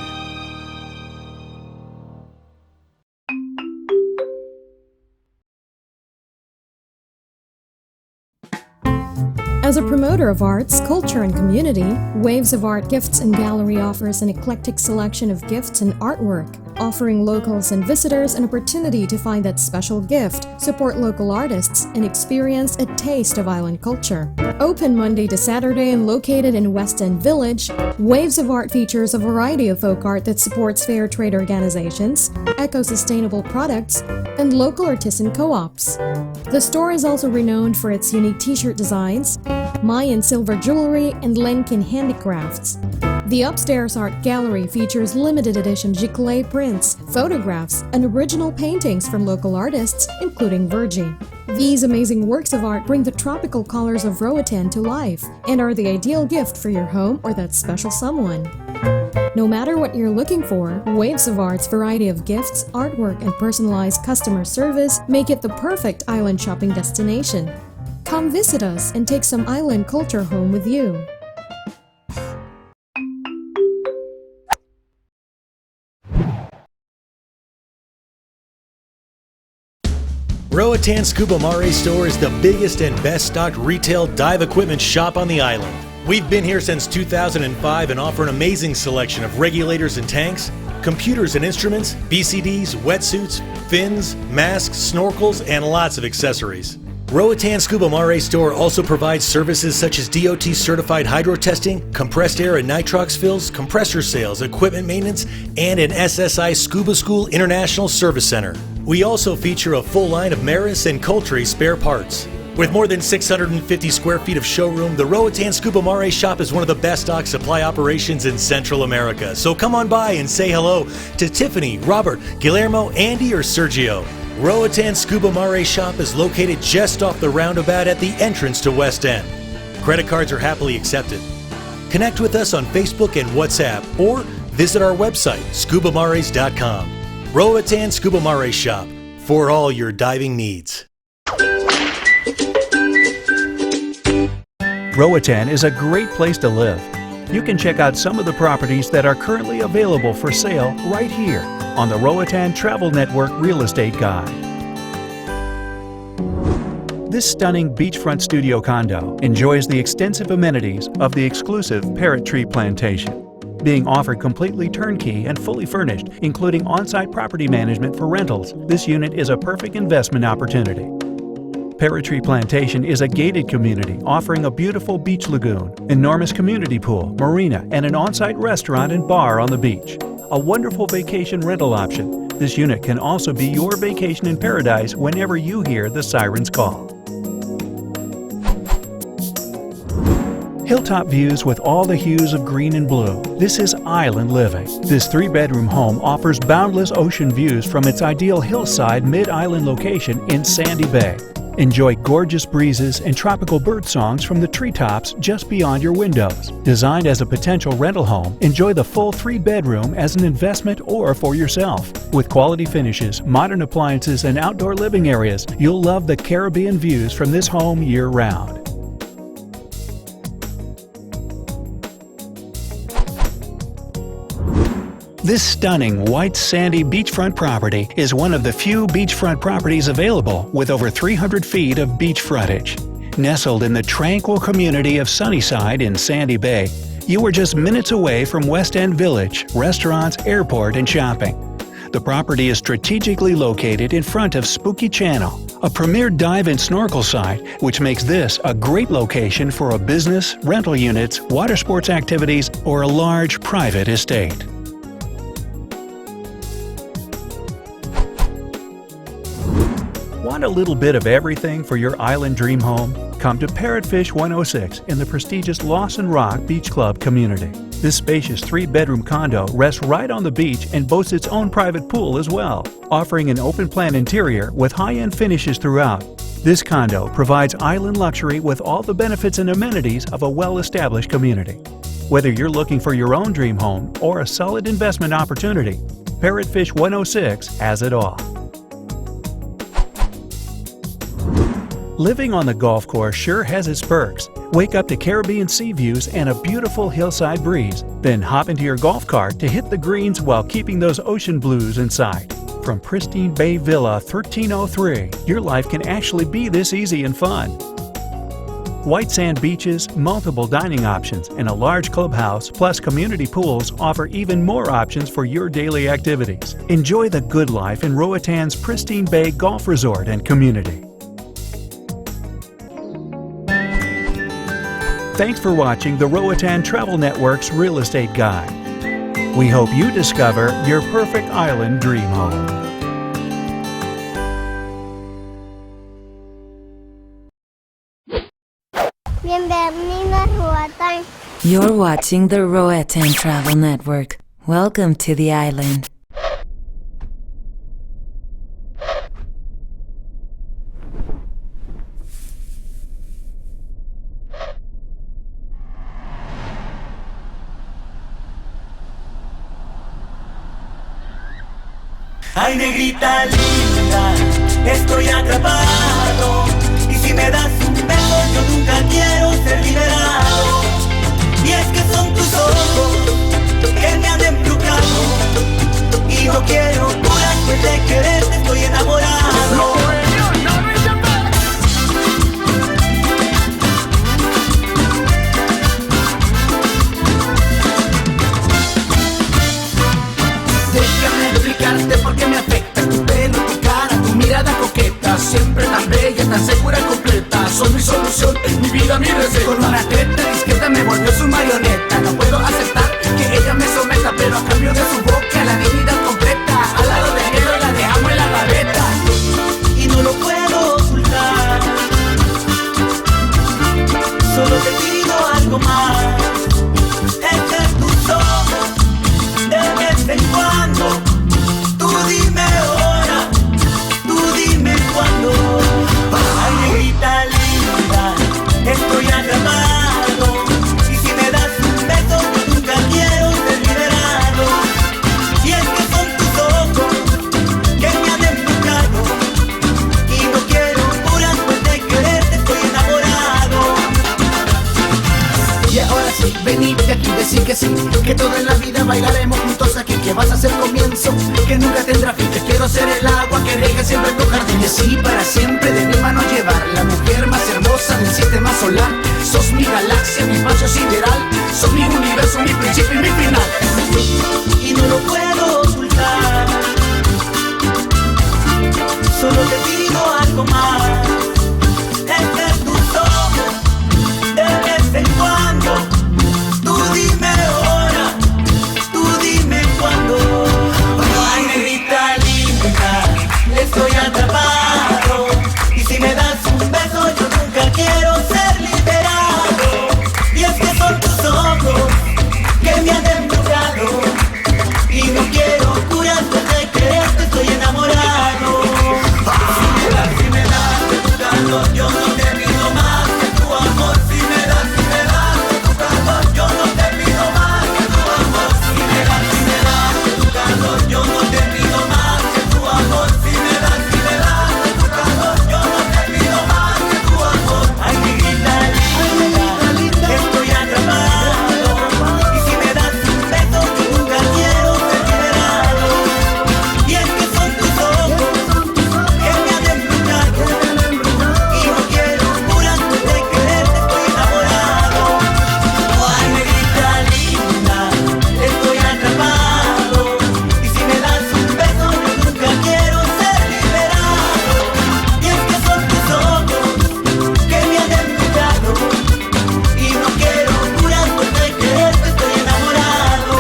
As a promoter of arts, culture, and community, Waves of Art Gifts and Gallery offers an eclectic selection of gifts and artwork, offering locals and visitors an opportunity to find that special gift, support local artists, and experience a taste of island culture. Open Monday to Saturday and located in West End Village, Waves of Art features a variety of folk art that supports fair trade organizations, eco-sustainable products, and local artisan co-ops. The store is also renowned for its unique t-shirt designs, Mayan silver jewelry, and Lenkin handicrafts. The upstairs art gallery features limited edition giclée prints, photographs, and original paintings from local artists, including Virgie. These amazing works of art bring the tropical colors of Roatan to life and are the ideal gift for your home or that special someone. No matter what you're looking for, Waves of Art's variety of gifts, artwork, and personalized customer service make it the perfect island shopping destination. Come visit us and take some island culture home with you. Roatan Scuba Mare store is the biggest and best stocked retail dive equipment shop on the island. We've been here since 2005 and offer an amazing selection of regulators and tanks, computers and instruments, BCDs, wetsuits, fins, masks, snorkels, and lots of accessories. Roatan Scuba Mare store also provides services such as DOT certified hydro testing, compressed air and nitrox fills, compressor sales, equipment maintenance, and an SSI Scuba School International Service Center. We also feature a full line of Maris and Coltree spare parts. With more than 650 square feet of showroom, the Roatan Scuba Mare shop is one of the best stock supply operations in Central America. So come on by and say hello to Tiffany, Robert, Guillermo, Andy, or Sergio. Roatan Scuba Mare shop is located just off the roundabout at the entrance to West End. Credit cards are happily accepted. Connect with us on Facebook and WhatsApp or visit our website, scubamares.com. Roatan Scuba Mare shop for all your diving needs. Roatan is a great place to live. You can check out some of the properties that are currently available for sale right here on the Roatan Travel Network Real Estate Guide. This stunning beachfront studio condo enjoys the extensive amenities of the exclusive Parrot Tree Plantation. Being offered completely turnkey and fully furnished, including on-site property management for rentals, this unit is a perfect investment opportunity. Parrot Tree Plantation is a gated community offering a beautiful beach lagoon, enormous community pool, marina, and an on-site restaurant and bar on the beach. A wonderful vacation rental option. This unit can also be your vacation in paradise whenever you hear the sirens call. Hilltop views with all the hues of green and blue. This is island living. This 3-bedroom home offers boundless ocean views from its ideal hillside mid-island location in Sandy Bay. Enjoy gorgeous breezes and tropical bird songs from the treetops just beyond your windows. Designed as a potential rental home, enjoy the full 3-bedroom as an investment or for yourself. With quality finishes, modern appliances, and outdoor living areas, you'll love the Caribbean views from this home year-round. This stunning white sandy beachfront property is one of the few beachfront properties available with over 300 feet of beach frontage. Nestled in the tranquil community of Sunnyside in Sandy Bay, you are just minutes away from West End Village, restaurants, airport, and shopping. The property is strategically located in front of Spooky Channel, a premier dive and snorkel site, which makes this a great location for a business, rental units, water sports activities, or a large private estate. Want a little bit of everything for your island dream home? Come to Parrotfish 106 in the prestigious Lawson Rock Beach Club community. This spacious 3-bedroom condo rests right on the beach and boasts its own private pool as well, offering an open-plan interior with high-end finishes throughout. This condo provides island luxury with all the benefits and amenities of a well-established community. Whether you're looking for your own dream home or a solid investment opportunity, Parrotfish 106 has it all. Living on the golf course sure has its perks. Wake up to Caribbean sea views and a beautiful hillside breeze. Then hop into your golf cart to hit the greens while keeping those ocean blues in sight. From pristine Bay Villa 1303, your life can actually be this easy and fun. White sand beaches, multiple dining options, and a large clubhouse plus community pools offer even more options for your daily activities. Enjoy the good life in Roatan's pristine bay golf resort and community. Thanks for watching the Roatan Travel Network's Real Estate Guide. We hope you discover your perfect island dream home. Bienvenidos, Roatan. You're watching the Roatan Travel Network. Welcome to the island. Ay, negrita linda, estoy atrapado. Y si me das un beso, yo nunca quiero ser liberado. Y es que son tus ojos que me han embrujado. Y no quiero curar, pues de quererte estoy enamorado. Déjame explicarte por qué me afecta tu pelo, tu cara, tu mirada coqueta. Siempre tan bella, tan segura y completa. Soy mi solución, mi vida, mi receta. Con una teta discreta me volvió su marioneta. No puedo aceptar que ella me someta, pero a cambio de su boca la divinidad completa. Al lado de negro la dejamos en la gaveta. Y no lo puedo ocultar. Solo te pido algo más. Entre tus ojos de vez en cuando. Tú dime ahora, tú dime cuándo. Ay, negrita linda, estoy atrapado. Y si me das un beso, yo nunca quiero ser liberado. Y es que son tus ojos que me han embrujado. Y no quiero curar, pues de quererte estoy enamorado. Y ahora sí, vení de aquí, decir que sí, que toda la vida bailaremos juntos aquí, que vas a ser comienzo, que nunca tendrá fin, que quiero ser el agua que riega siempre tu jardín, y así para siempre de mi mano llevar, la mujer más hermosa del sistema solar, sos mi galaxia, mi espacio sideral, sos mi universo, mi principio y mi final, y no lo puedo ocultar, solo te pido algo más, entre tus ojos, de vez en cuando. Tú dime ahora, tú dime cuándo. Ay, negrita linda, estoy atrapado. Y si me das un beso, yo nunca quiero ser liberado. Y es que son tus ojos que me han embrujado. Y no quiero curar, pues de quererte estoy enamorado. Si me das de tu calor, yo no te pido más que tu amor. Si me das de tu calor, yo no te pido más que tu amor. Si me das de tu calor, yo no te pido más que tu amor. Si me das de tu calor, yo no te pido más que tu amor. Ay, negrita linda, estoy atrapado. Y si me das un beso, yo nunca quiero ser liberado. Y es que son tus ojos que me han embrujado. Y no quiero curar, pues de quererte estoy enamorado. Ay, negrita linda, estoy atrapado. Y si me das un beso, yo nunca quiero ser liberado. Y es que son tus ojos que me han embrujado. Y no quiero curar, pues de quererte estoy enamorado.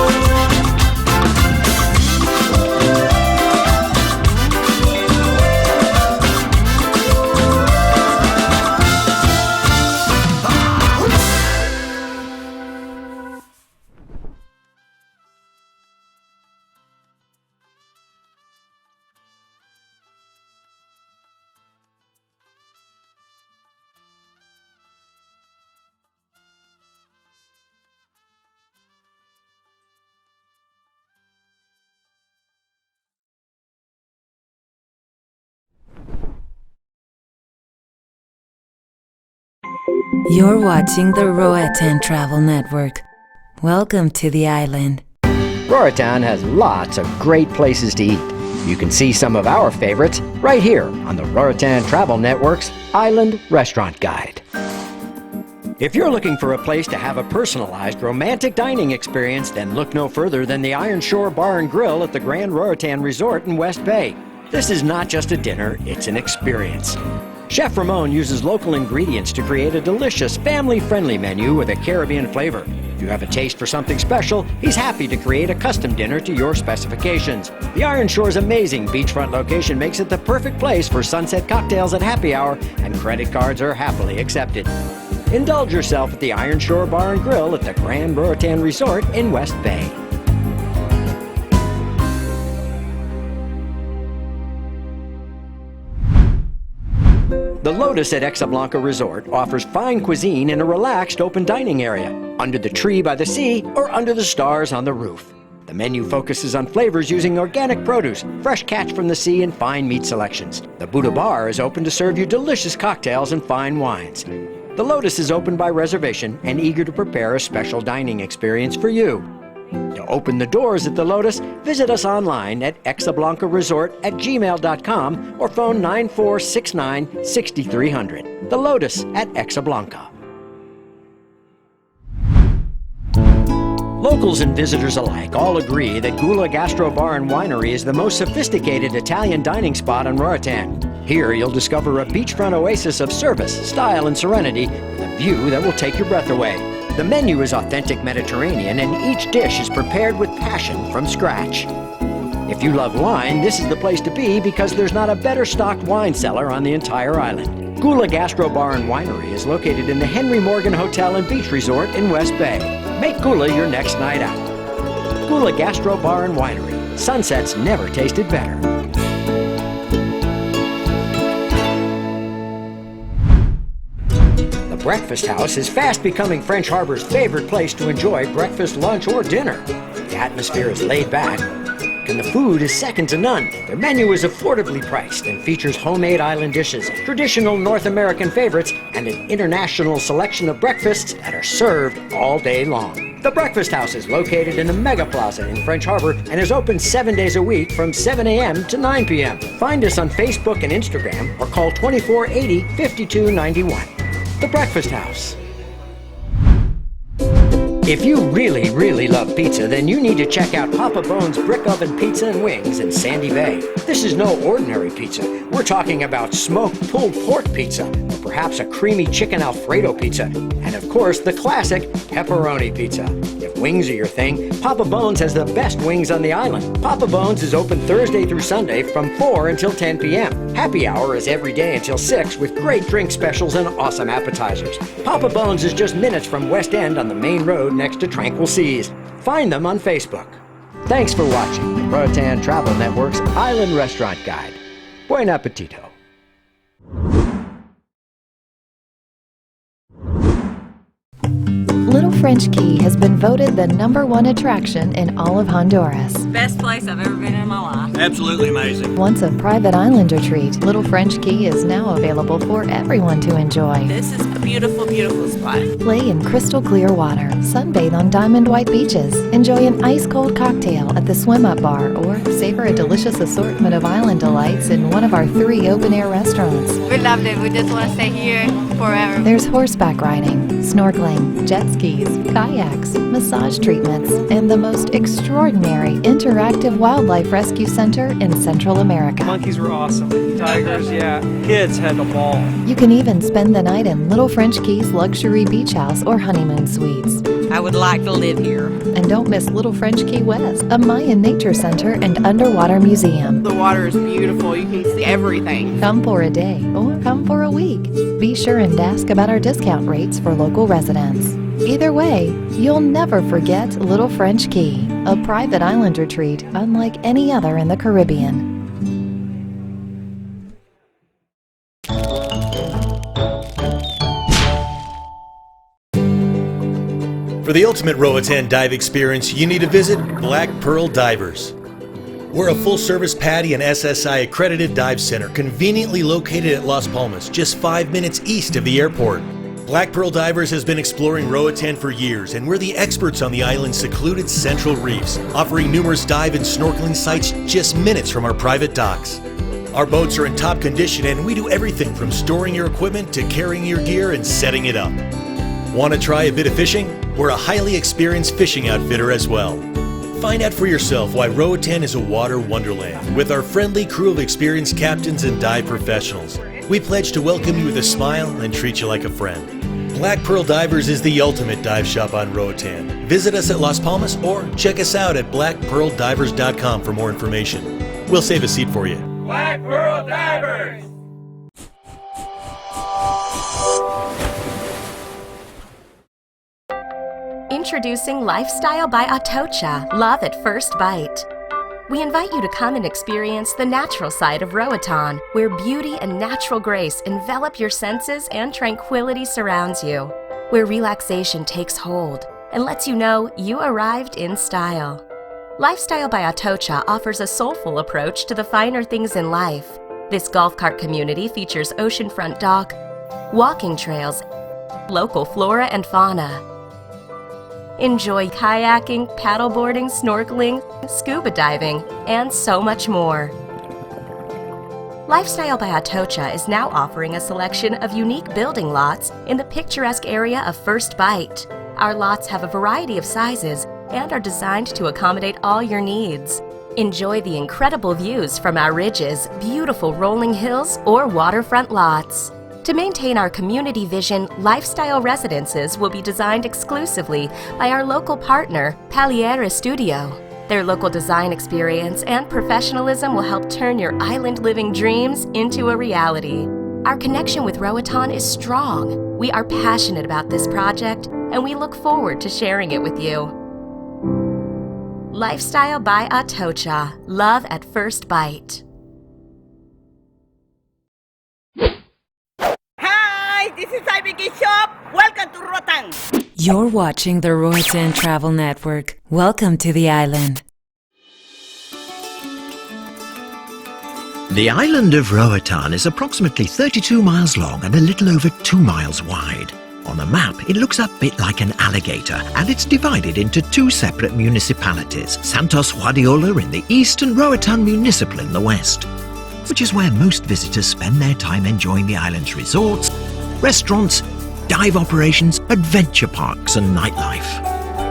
You're watching the Roatan Travel Network. Welcome to the island. Roatan has lots of great places to eat. You can see some of our favorites right here on the Roatan Travel Network's Island Restaurant Guide. If you're looking for a place to have a personalized, romantic dining experience, then look no further than the Iron Shore Bar and Grill at the Grand Roatan Resort in West Bay. This is not just a dinner, it's an experience. Chef Ramon uses local ingredients to create a delicious, family-friendly menu with a Caribbean flavor. If you have a taste for something special, he's happy to create a custom dinner to your specifications. The Iron Shore's amazing beachfront location makes it the perfect place for sunset cocktails at happy hour, and credit cards are happily accepted. Indulge yourself at the Iron Shore Bar and Grill at the Grand Roatan Resort in West Bay. The Lotus at Exablanca Resort offers fine cuisine in a relaxed open dining area, under the tree by the sea or under the stars on the roof. The menu focuses on flavors using organic produce, fresh catch from the sea, and fine meat selections. The Buddha Bar is open to serve you delicious cocktails and fine wines. The Lotus is open by reservation and eager to prepare a special dining experience for you. To open the doors at the Lotus, visit us online at exablancaresort@gmail.com or phone 9469-6300. The Lotus at Exablanca. Locals and visitors alike all agree that Gula Gastro Bar and Winery is the most sophisticated Italian dining spot in Roatan. Here you'll discover a beachfront oasis of service, style, and serenity with a view that will take your breath away. The menu is authentic Mediterranean, and each dish is prepared with passion from scratch. If you love wine, this is the place to be because there's not a better stocked wine cellar on the entire island. Gula Gastro Bar and Winery is located in the Henry Morgan Hotel and Beach Resort in West Bay. Make Gula your next night out. Gula Gastro Bar and Winery. Sunsets never tasted better. The Breakfast House is fast becoming French Harbor's favorite place to enjoy breakfast, lunch, or dinner. The atmosphere is laid back, and the food is second to none. Their menu is affordably priced and features homemade island dishes, traditional North American favorites, and an international selection of breakfasts that are served all day long. The Breakfast House is located in the Mega Plaza in French Harbor and is open 7 days a week from 7 a.m. to 9 p.m. Find us on Facebook and Instagram or call 2480-5291. The Breakfast House. If you really, really love pizza, then you need to check out Papa Bones Brick Oven Pizza and Wings in Sandy Bay. This is no ordinary pizza. We're talking about smoked pulled pork pizza, or perhaps a creamy chicken Alfredo pizza, and of course the classic pepperoni pizza. If wings are your thing, Papa Bones has the best wings on the island. Papa Bones is open Thursday through Sunday from 4 until 10 p.m. Happy hour is every day until 6 with great drink specials and awesome appetizers. Papa Bones is just minutes from West End on the main road next to Tranquil Seas. Find them on Facebook. Thanks for watching the Roatan Travel Network's Island Restaurant Guide. Buen appetito. Little French Key has been voted the #1 attraction in all of Honduras. Best place I've ever been in my life. Absolutely amazing. Once a private islander treat, Little French Key is now available for everyone to enjoy. This is a beautiful, beautiful spot. Play in crystal clear water, sunbathe on diamond white beaches, enjoy an ice-cold cocktail at the swim-up bar, or savor a delicious assortment of island delights in one of our 3 open-air restaurants. We loved it. We just want to stay here forever. There's horseback riding, snorkeling, jet skis, kayaks, massage treatments, and the most extraordinary interactive wildlife rescue center in Central America. Monkeys were awesome. Tigers, yeah. Kids had a ball. You can even spend the night in Little French Key's luxury beach house or honeymoon suites. I would like to live here. And don't miss Little French Key West, a Mayan nature center and underwater museum. The water is beautiful. You can see everything. Come for a day or come for a week. Be sure and ask about our discount rates for local residents. Either way, you'll never forget Little French Key, a private island retreat unlike any other in the Caribbean. For the ultimate Roatan dive experience, you need to visit Black Pearl Divers. We're a full-service PADI and SSI accredited dive center conveniently located at Las Palmas, just 5 minutes east of the airport. Black Pearl Divers has been exploring Roatan for years, and we're the experts on the island's secluded central reefs, offering numerous dive and snorkeling sites just minutes from our private docks. Our boats are in top condition, and we do everything from storing your equipment to carrying your gear and setting it up. Want to try a bit of fishing? We're a highly experienced fishing outfitter as well. Find out for yourself why Roatan is a water wonderland with our friendly crew of experienced captains and dive professionals. We pledge to welcome you with a smile and treat you like a friend. Black Pearl Divers is the ultimate dive shop on Roatan. Visit us at Las Palmas or check us out at blackpearldivers.com for more information. We'll save a seat for you. Black Pearl Divers! Introducing Lifestyle by Atocha, Love at First Bite. We invite you to come and experience the natural side of Roatan, where beauty and natural grace envelop your senses and tranquility surrounds you, where relaxation takes hold and lets you know you arrived in style. Lifestyle by Atocha offers a soulful approach to the finer things in life. This golf cart community features oceanfront dock, walking trails, local flora and fauna. Enjoy kayaking, paddleboarding, snorkeling, scuba diving, and so much more. Lifestyle by Atocha is now offering a selection of unique building lots in the picturesque area of First Bite. Our lots have a variety of sizes and are designed to accommodate all your needs. Enjoy the incredible views from our ridges, beautiful rolling hills, or waterfront lots. To maintain our community vision, lifestyle residences will be designed exclusively by our local partner, Paliera Studio. Their local design experience and professionalism will help turn your island living dreams into a reality. Our connection with Roatan is strong. We are passionate about this project, and we look forward to sharing it with you. Lifestyle by Atocha, Love at First Bite. This is IBK Shop. Welcome to Roatan. You're watching the Roatan Travel Network. Welcome to the island. The island of Roatan is approximately 32 miles long and a little over 2 miles wide. On a map, it looks a bit like an alligator, and it's divided into 2 separate municipalities, Santos Guardiola in the east and Roatan Municipal in the west, which is where most visitors spend their time enjoying the island's resorts, restaurants, dive operations, adventure parks and nightlife.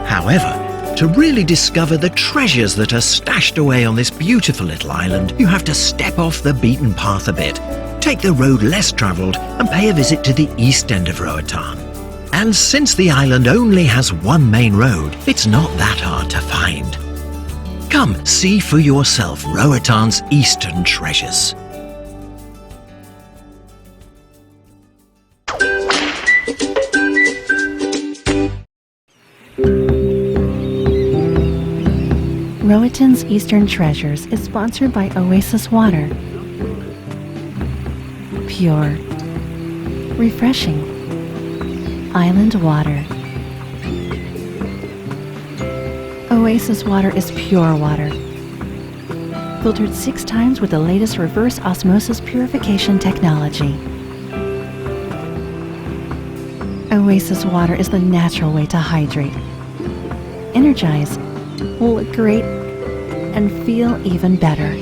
However, to really discover the treasures that are stashed away on this beautiful little island, you have to step off the beaten path a bit, take the road less travelled and pay a visit to the east end of Roatan. And since the island only has one main road, it's not that hard to find. Come see for yourself Roatan's eastern treasures. Roatan's Eastern Treasures is sponsored by Oasis Water. Pure, refreshing, island water. Oasis Water is pure water, filtered 6 times with the latest reverse osmosis purification technology. Oasis Water is the natural way to hydrate, energize, look great, and feel even better.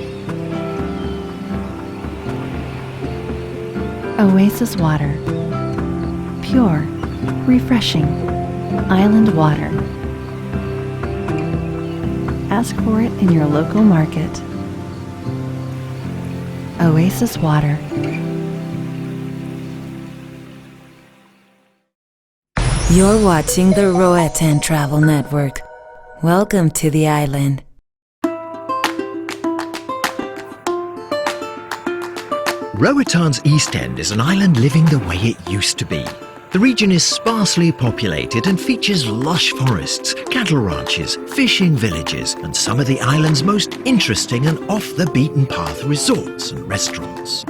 Oasis Water. Pure, refreshing, island water. Ask for it in your local market. Oasis Water. You're watching the Roatan Travel Network. Welcome to the island. Roatan's East End is an island living the way it used to be. The region is sparsely populated and features lush forests, cattle ranches, fishing villages, and some of the island's most interesting and off-the-beaten-path resorts and restaurants.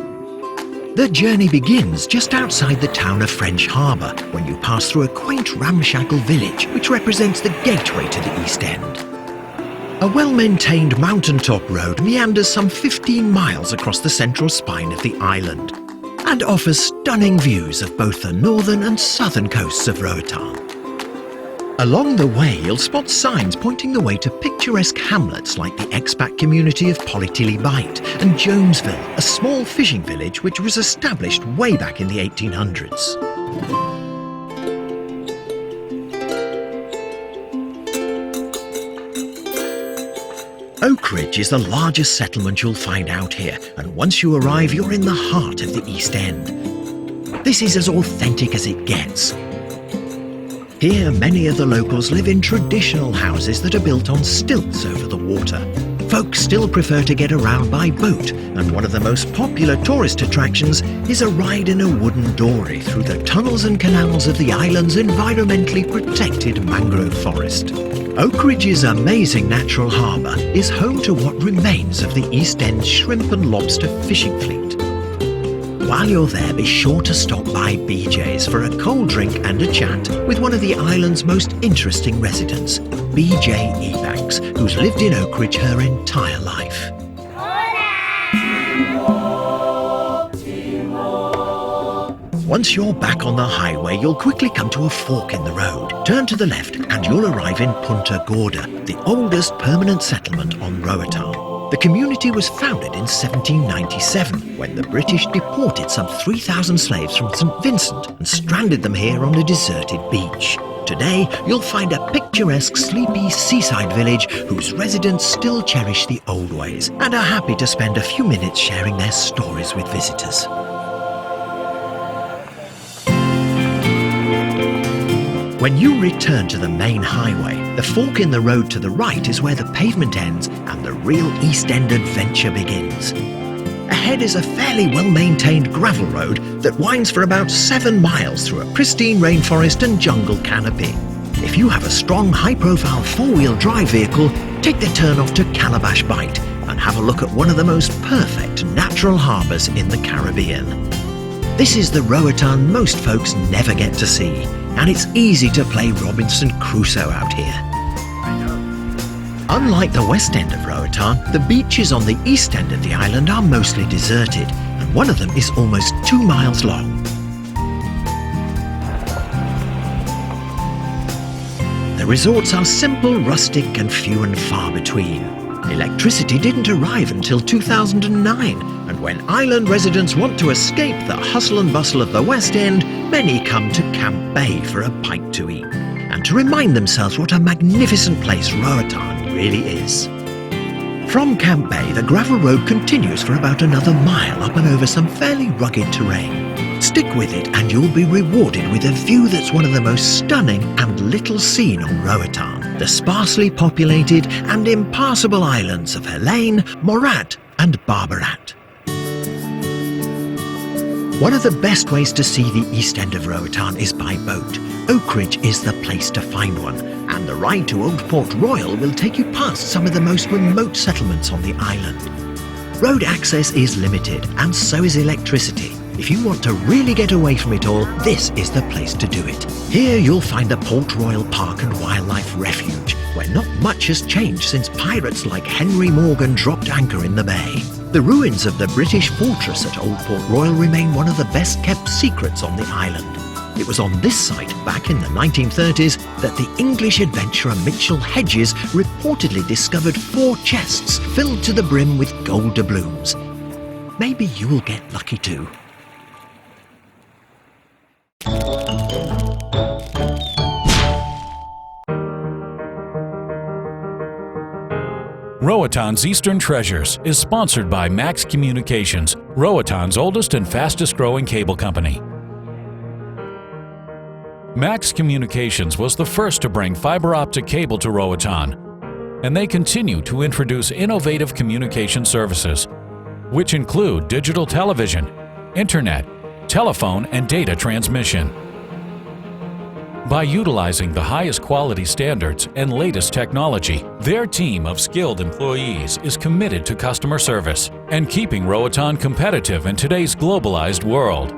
The journey begins just outside the town of French Harbour when you pass through a quaint ramshackle village which represents the gateway to the East End. A well-maintained mountaintop road meanders some 15 miles across the central spine of the island and offers stunning views of both the northern and southern coasts of Roatan. Along the way, you'll spot signs pointing the way to picturesque hamlets like the expat community of Polytilly Bight and Jonesville, a small fishing village which was established way back in the 1800s. Oak Ridge is the largest settlement you'll find out here, and once you arrive, you're in the heart of the East End. This is as authentic as it gets. Here, many of the locals live in traditional houses that are built on stilts over the water. Folks still prefer to get around by boat, and one of the most popular tourist attractions is a ride in a wooden dory through the tunnels and canals of the island's environmentally protected mangrove forest. Oak Ridge's amazing natural harbour is home to what remains of the East End shrimp and lobster fishing fleet. While you're there, be sure to stop by BJ's for a cold drink and a chat with one of the island's most interesting residents, BJ Ebanks, who's lived in Oak Ridge her entire life. Once you're back on the highway, you'll quickly come to a fork in the road. Turn to the left and you'll arrive in Punta Gorda, the oldest permanent settlement on Roatan. The community was founded in 1797 when the British deported some 3,000 slaves from St. Vincent and stranded them here on a deserted beach. Today, you'll find a picturesque, sleepy seaside village whose residents still cherish the old ways and are happy to spend a few minutes sharing their stories with visitors. When you return to the main highway, the fork in the road to the right is where the pavement ends and the real East End adventure begins. Ahead is a fairly well-maintained gravel road that winds for about 7 miles through a pristine rainforest and jungle canopy. If you have a strong, high-profile four-wheel drive vehicle, take the turn off to Calabash Bight and have a look at one of the most perfect natural harbours in the Caribbean. This is the Roatan most folks never get to see, and it's easy to play Robinson Crusoe out here. Unlike the west end of Roatan, the beaches on the east end of the island are mostly deserted, and one of them is almost 2 miles long. The resorts are simple, rustic, and few and far between. Electricity didn't arrive until 2009, and when island residents want to escape the hustle and bustle of the West End, many come to Camp Bay for a bite to eat, and to remind themselves what a magnificent place Roatan really is. From Camp Bay, the gravel road continues for about another mile up and over some fairly rugged terrain. Stick with it and you'll be rewarded with a view that's one of the most stunning and little seen on Roatan, the sparsely populated and impassable islands of Helene, Morat and Barbarat. One of the best ways to see the east end of Roatan is by boat. Oak Ridge is the place to find one, and the ride to Old Port Royal will take you past some of the most remote settlements on the island. Road access is limited, and so is electricity. If you want to really get away from it all, this is the place to do it. Here you'll find the Port Royal Park and Wildlife Refuge, where not much has changed since pirates like Henry Morgan dropped anchor in the bay. The ruins of the British fortress at Old Port Royal remain one of the best kept secrets on the island. It was on this site, back in the 1930s, that the English adventurer Mitchell Hedges reportedly discovered 4 chests filled to the brim with gold doubloons. Maybe you'll get lucky too. Roatan's Eastern Treasures is sponsored by Max Communications, Roatan's oldest and fastest growing cable company. Max Communications was the first to bring fiber optic cable to Roatan, and they continue to introduce innovative communication services, which include digital television, internet, telephone, and data transmission. By utilizing the highest quality standards and latest technology, their team of skilled employees is committed to customer service and keeping Roatan competitive in today's globalized world.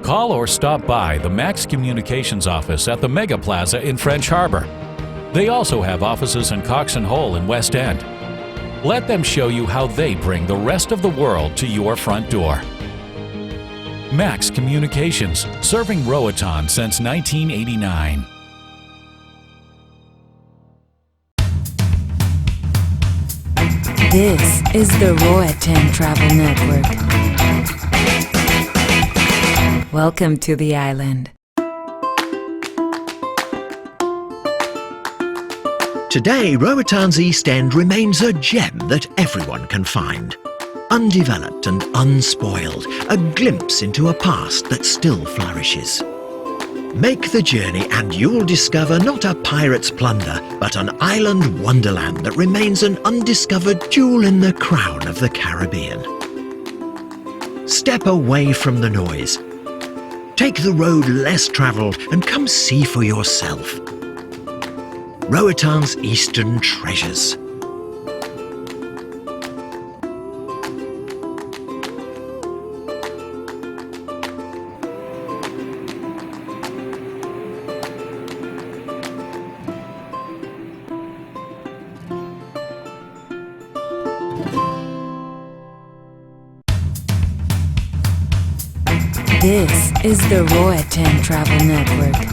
Call or stop by the Max Communications office at the Mega Plaza in French Harbor. They also have offices in Cox and Hole in West End. Let them show you how they bring the rest of the world to your front door. Max Communications, serving Roatan since 1989. This is the Roatan Travel Network. Welcome to the island. Today, Roatan's East End remains a gem that everyone can find. Undeveloped and unspoiled, a glimpse into a past that still flourishes. Make the journey and you'll discover not a pirate's plunder, but an island wonderland that remains an undiscovered jewel in the crown of the Caribbean. Step away from the noise. Take the road less travelled and come see for yourself. Roatan's Eastern Treasures. This is the Roatan Travel Network.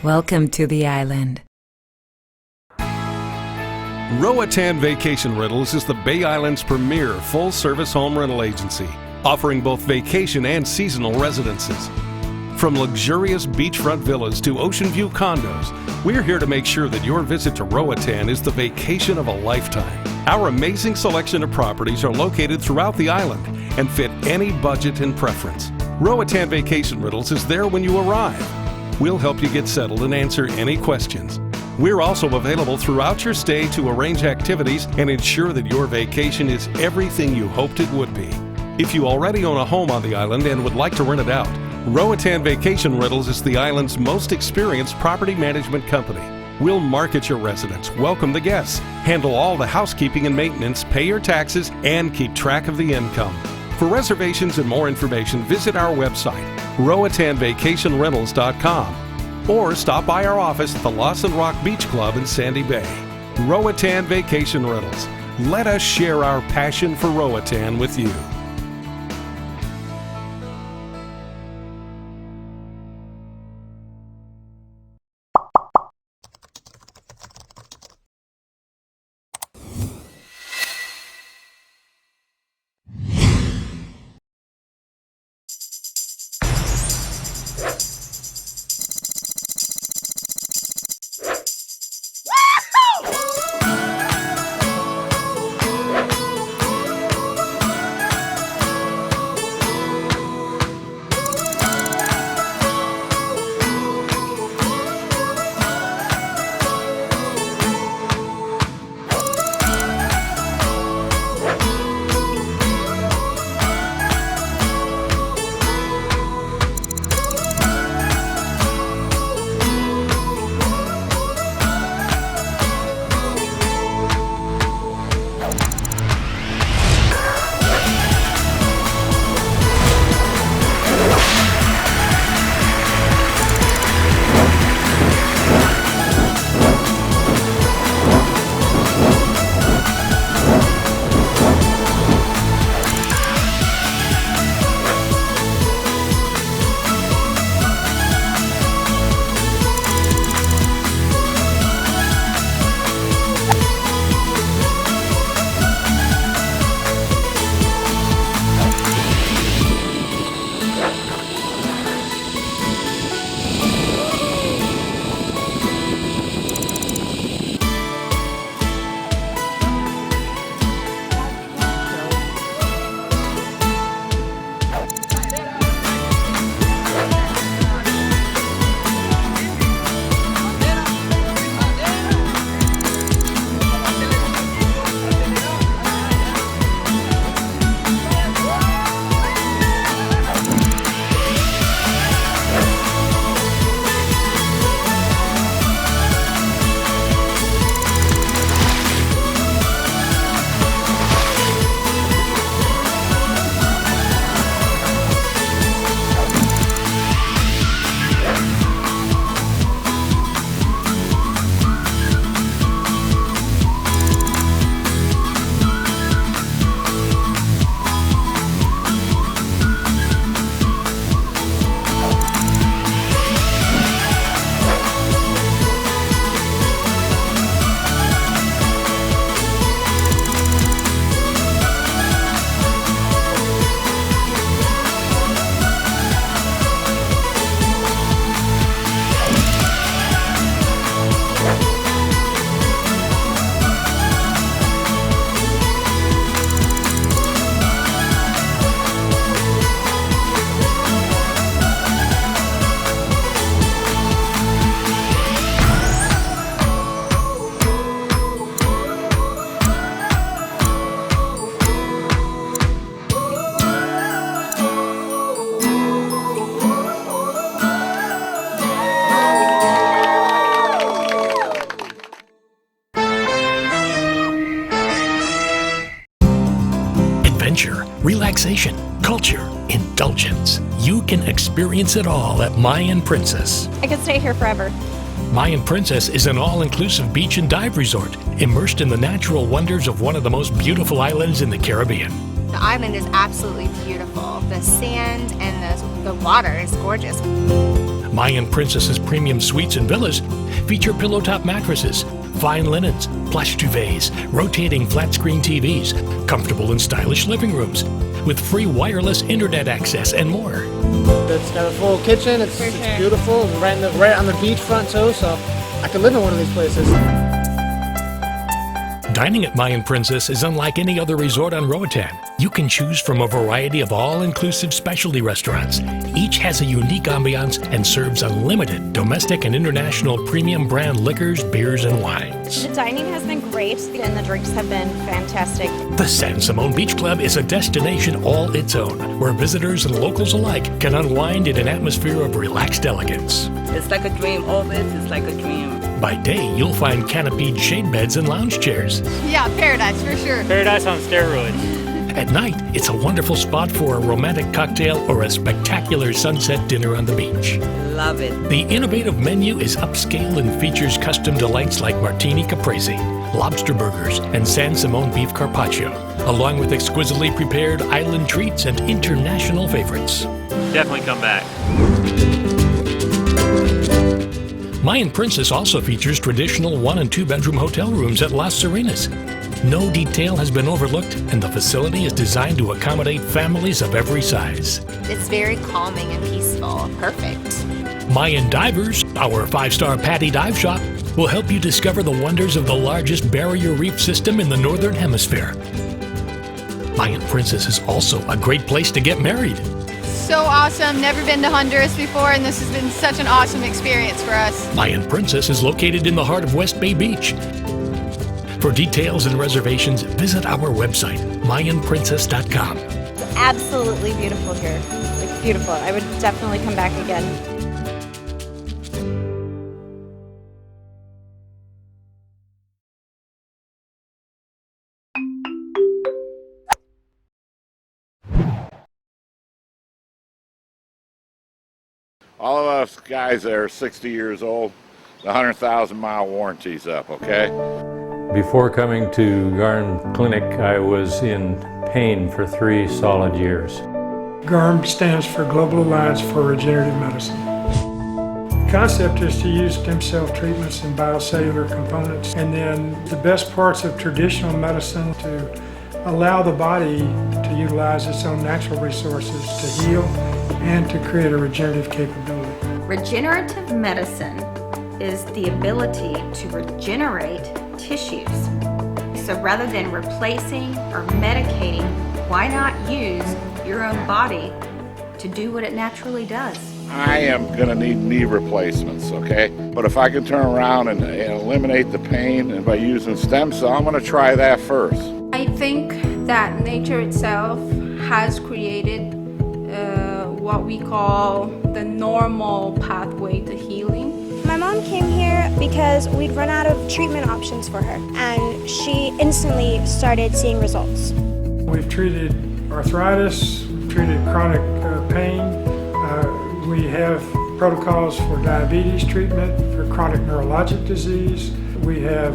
Welcome to the island. Roatan Vacation Rentals is the Bay Island's premier full-service home rental agency, offering both vacation and seasonal residences. From luxurious beachfront villas to ocean view condos, we're here to make sure that your visit to Roatan is the vacation of a lifetime. Our amazing selection of properties are located throughout the island and fit any budget and preference. Roatan Vacation Rentals is there when you arrive. We'll help you get settled and answer any questions. We're also available throughout your stay to arrange activities and ensure that your vacation is everything you hoped it would be. If you already own a home on the island and would like to rent it out, Roatan Vacation Rentals is the island's most experienced property management company. We'll market your residence, welcome the guests, handle all the housekeeping and maintenance, pay your taxes, and keep track of the income. For reservations and more information, visit our website, RoatanVacationRentals.com, or stop by our office at the Lawson Rock Beach Club in Sandy Bay. Roatan Vacation Rentals. Let us share our passion for Roatan with you. adventure, indulgence. You can experience it all at Mayan Princess. I could stay here forever. Mayan Princess is an all-inclusive beach and dive resort, immersed in the natural wonders of one of the most beautiful islands in the Caribbean. The island is absolutely beautiful. The sand and the water is gorgeous. Mayan Princess's premium suites and villas feature pillow-top mattresses, fine linens, plush duvets, rotating flat-screen TVs, comfortable and stylish living rooms, with free wireless internet access and more. It's got a full kitchen, it's beautiful, right on the beachfront too, so I could live in one of these places. Dining at Mayan Princess is unlike any other resort on Roatan. You can choose from a variety of all-inclusive specialty restaurants. Each has a unique ambiance and serves unlimited domestic and international premium brand liquors, beers, and wines. The dining has been great and the drinks have been fantastic. The San Simon Beach Club is a destination all its own, where visitors and locals alike can unwind in an atmosphere of relaxed elegance. It's like a dream. All this is like a dream. By day, you'll find canopied shade beds and lounge chairs. Yeah, paradise for sure. Paradise on steroids. At night, it's a wonderful spot for a romantic cocktail or a spectacular sunset dinner on the beach. Love it. The innovative menu is upscale and features custom delights like martini caprese, lobster burgers, and San Simon beef carpaccio, along with exquisitely prepared island treats and international favorites. Definitely come back. Mayan Princess also features traditional 1- and 2-bedroom hotel rooms at Las Serenas. No detail has been overlooked, and the facility is designed to accommodate families of every size. It's very calming and peaceful. Perfect. Mayan Divers, our 5-star PADI dive shop, will help you discover the wonders of the largest barrier reef system in the Northern Hemisphere. Mayan Princess is also a great place to get married. So awesome. Never been to Honduras before, and this has been such an awesome experience for us. Mayan Princess is located in the heart of West Bay Beach. For details and reservations, visit our website, mayanprincess.com. It's absolutely beautiful here. Like, beautiful. I would definitely come back again. All of us guys that are 60 years old, the 100,000-mile warranty's up, okay? Before coming to GARM Clinic, I was in pain for 3 solid years. GARM stands for Global Alliance for Regenerative Medicine. The concept is to use stem cell treatments and biocellular components, and then the best parts of traditional medicine to allow the body to utilize its own natural resources to heal and to create a regenerative capability. Regenerative medicine is the ability to regenerate tissues. So rather than replacing or medicating, why not use your own body to do what it naturally does? I am gonna need knee replacements, okay? But if I can turn around and eliminate the pain and by using stem cell, I'm gonna try that first. I think that nature itself has created what we call the normal pathway to healing. My mom came here because we'd run out of treatment options for her, and she instantly started seeing results. We've treated arthritis, we've treated chronic pain, we have protocols for diabetes treatment, for chronic neurologic disease, we have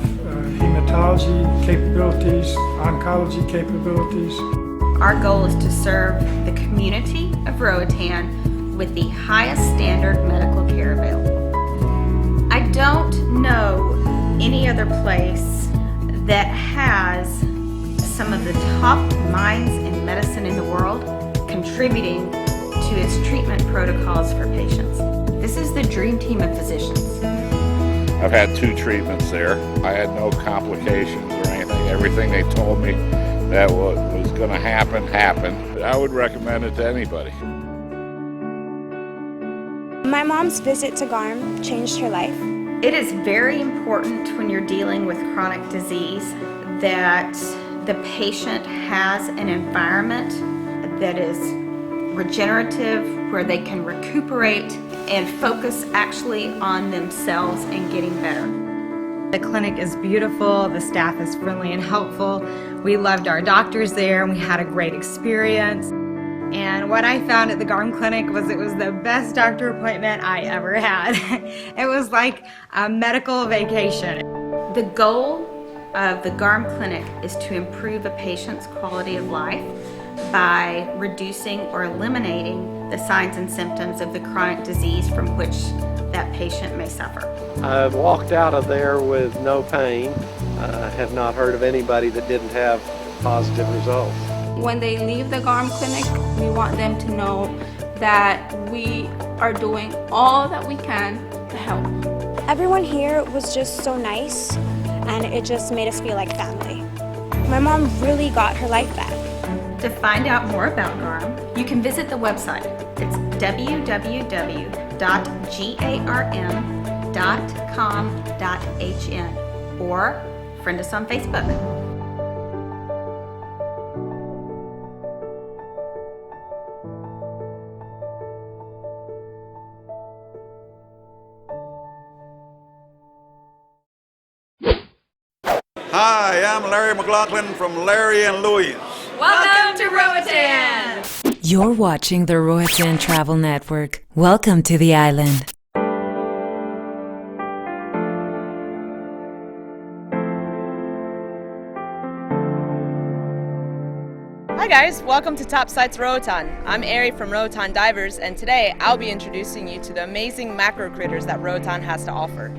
hematology capabilities, oncology capabilities. Our goal is to serve the community of Roatan with the highest standard medical care available. I don't know any other place that has some of the top minds in medicine in the world contributing to its treatment protocols for patients. This is the dream team of physicians. I've had 2 treatments there. I had no complications or anything. Everything they told me that was going to happen, happened. I would recommend it to anybody. My mom's visit to GARM changed her life. It is very important when you're dealing with chronic disease that the patient has an environment that is regenerative, where they can recuperate and focus actually on themselves and getting better. The clinic is beautiful, the staff is friendly and helpful. We loved our doctors there and we had a great experience. And what I found at the GARM clinic was it was the best doctor appointment I ever had. It was like a medical vacation. The goal of the GARM clinic is to improve a patient's quality of life by reducing or eliminating the signs and symptoms of the chronic disease from which that patient may suffer. I've walked out of there with no pain. I have not heard of anybody that didn't have positive results. When they leave the GARM clinic, we want them to know that we are doing all that we can to help. Everyone here was just so nice, and it just made us feel like family. My mom really got her life back. To find out more about GARM, you can visit the website. It's www.garm.com.hn or friend us on Facebook. Hi, I'm Larry McLaughlin from Larry and Louie. Welcome to Roatan! You're watching the Roatan Travel Network. Welcome to the island. Hi guys, welcome to Top Sights Roatan. I'm Ari from Roatan Divers, and today I'll be introducing you to the amazing macro critters that Roatan has to offer.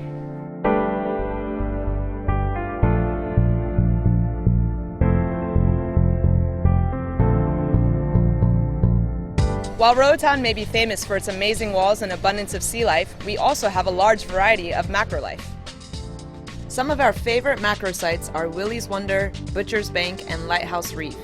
While Roatan may be famous for its amazing walls and abundance of sea life, we also have a large variety of macro life. Some of our favorite macro sites are Willie's Wonder, Butcher's Bank, and Lighthouse Reef.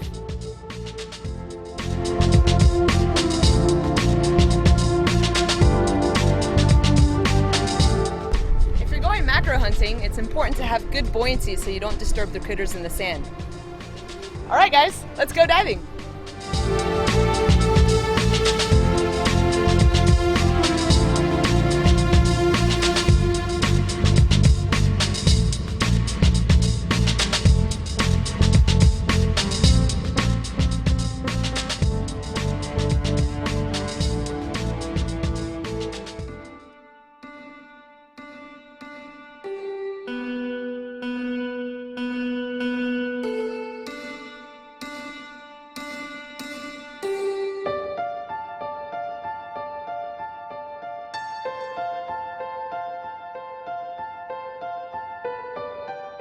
If you're going macro hunting, it's important to have good buoyancy so you don't disturb the critters in the sand. Alright guys, let's go diving!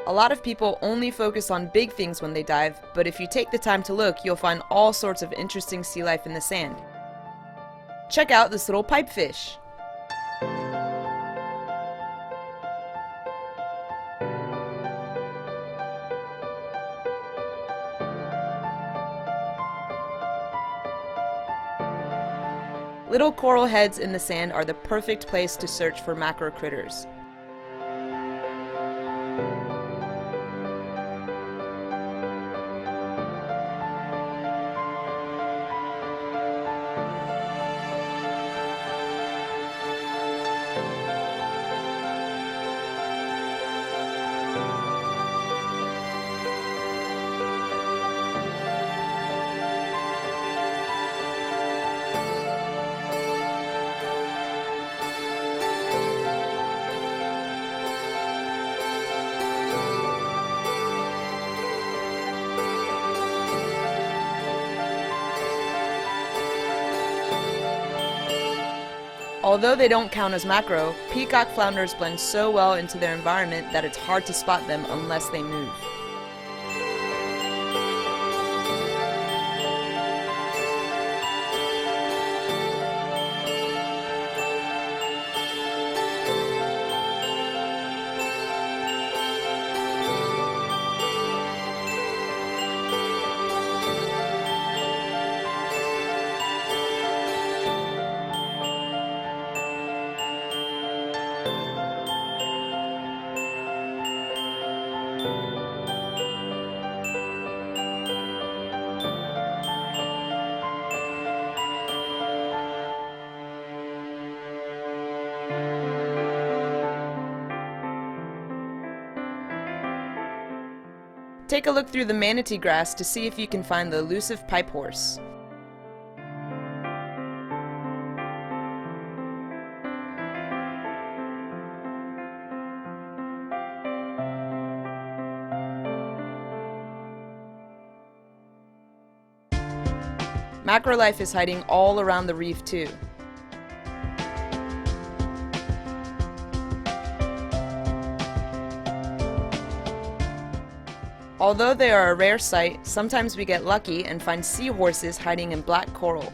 A lot of people only focus on big things when they dive, but if you take the time to look, you'll find all sorts of interesting sea life in the sand. Check out this little pipefish. Little coral heads in the sand are the perfect place to search for macro critters. Although they don't count as macro, peacock flounders blend so well into their environment that it's hard to spot them unless they move. Take a look through the manatee grass to see if you can find the elusive pipe horse. Macro life is hiding all around the reef too. Although they are a rare sight, sometimes we get lucky and find seahorses hiding in black coral.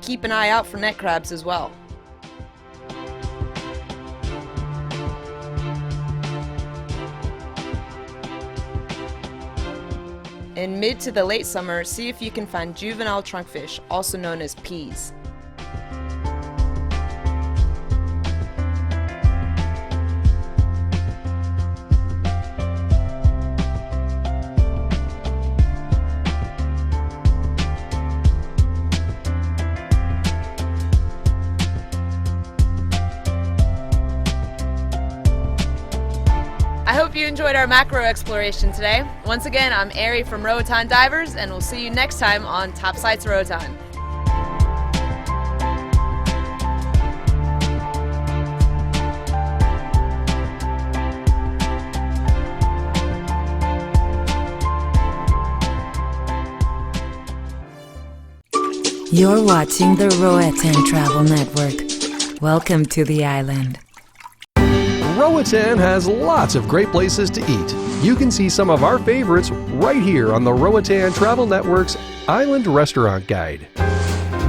Keep an eye out for net crabs as well. In mid to the late summer, see if you can find juvenile trunkfish, also known as peas. I hope you enjoyed our macro exploration today. Once again, I'm Ari from Roatan Divers, and we'll see you next time on Top Sights Roatan. You're watching the Roatan Travel Network. Welcome to the island. Roatan has lots of great places to eat. You can see some of our favorites right here on the Roatan Travel Network's Island Restaurant Guide.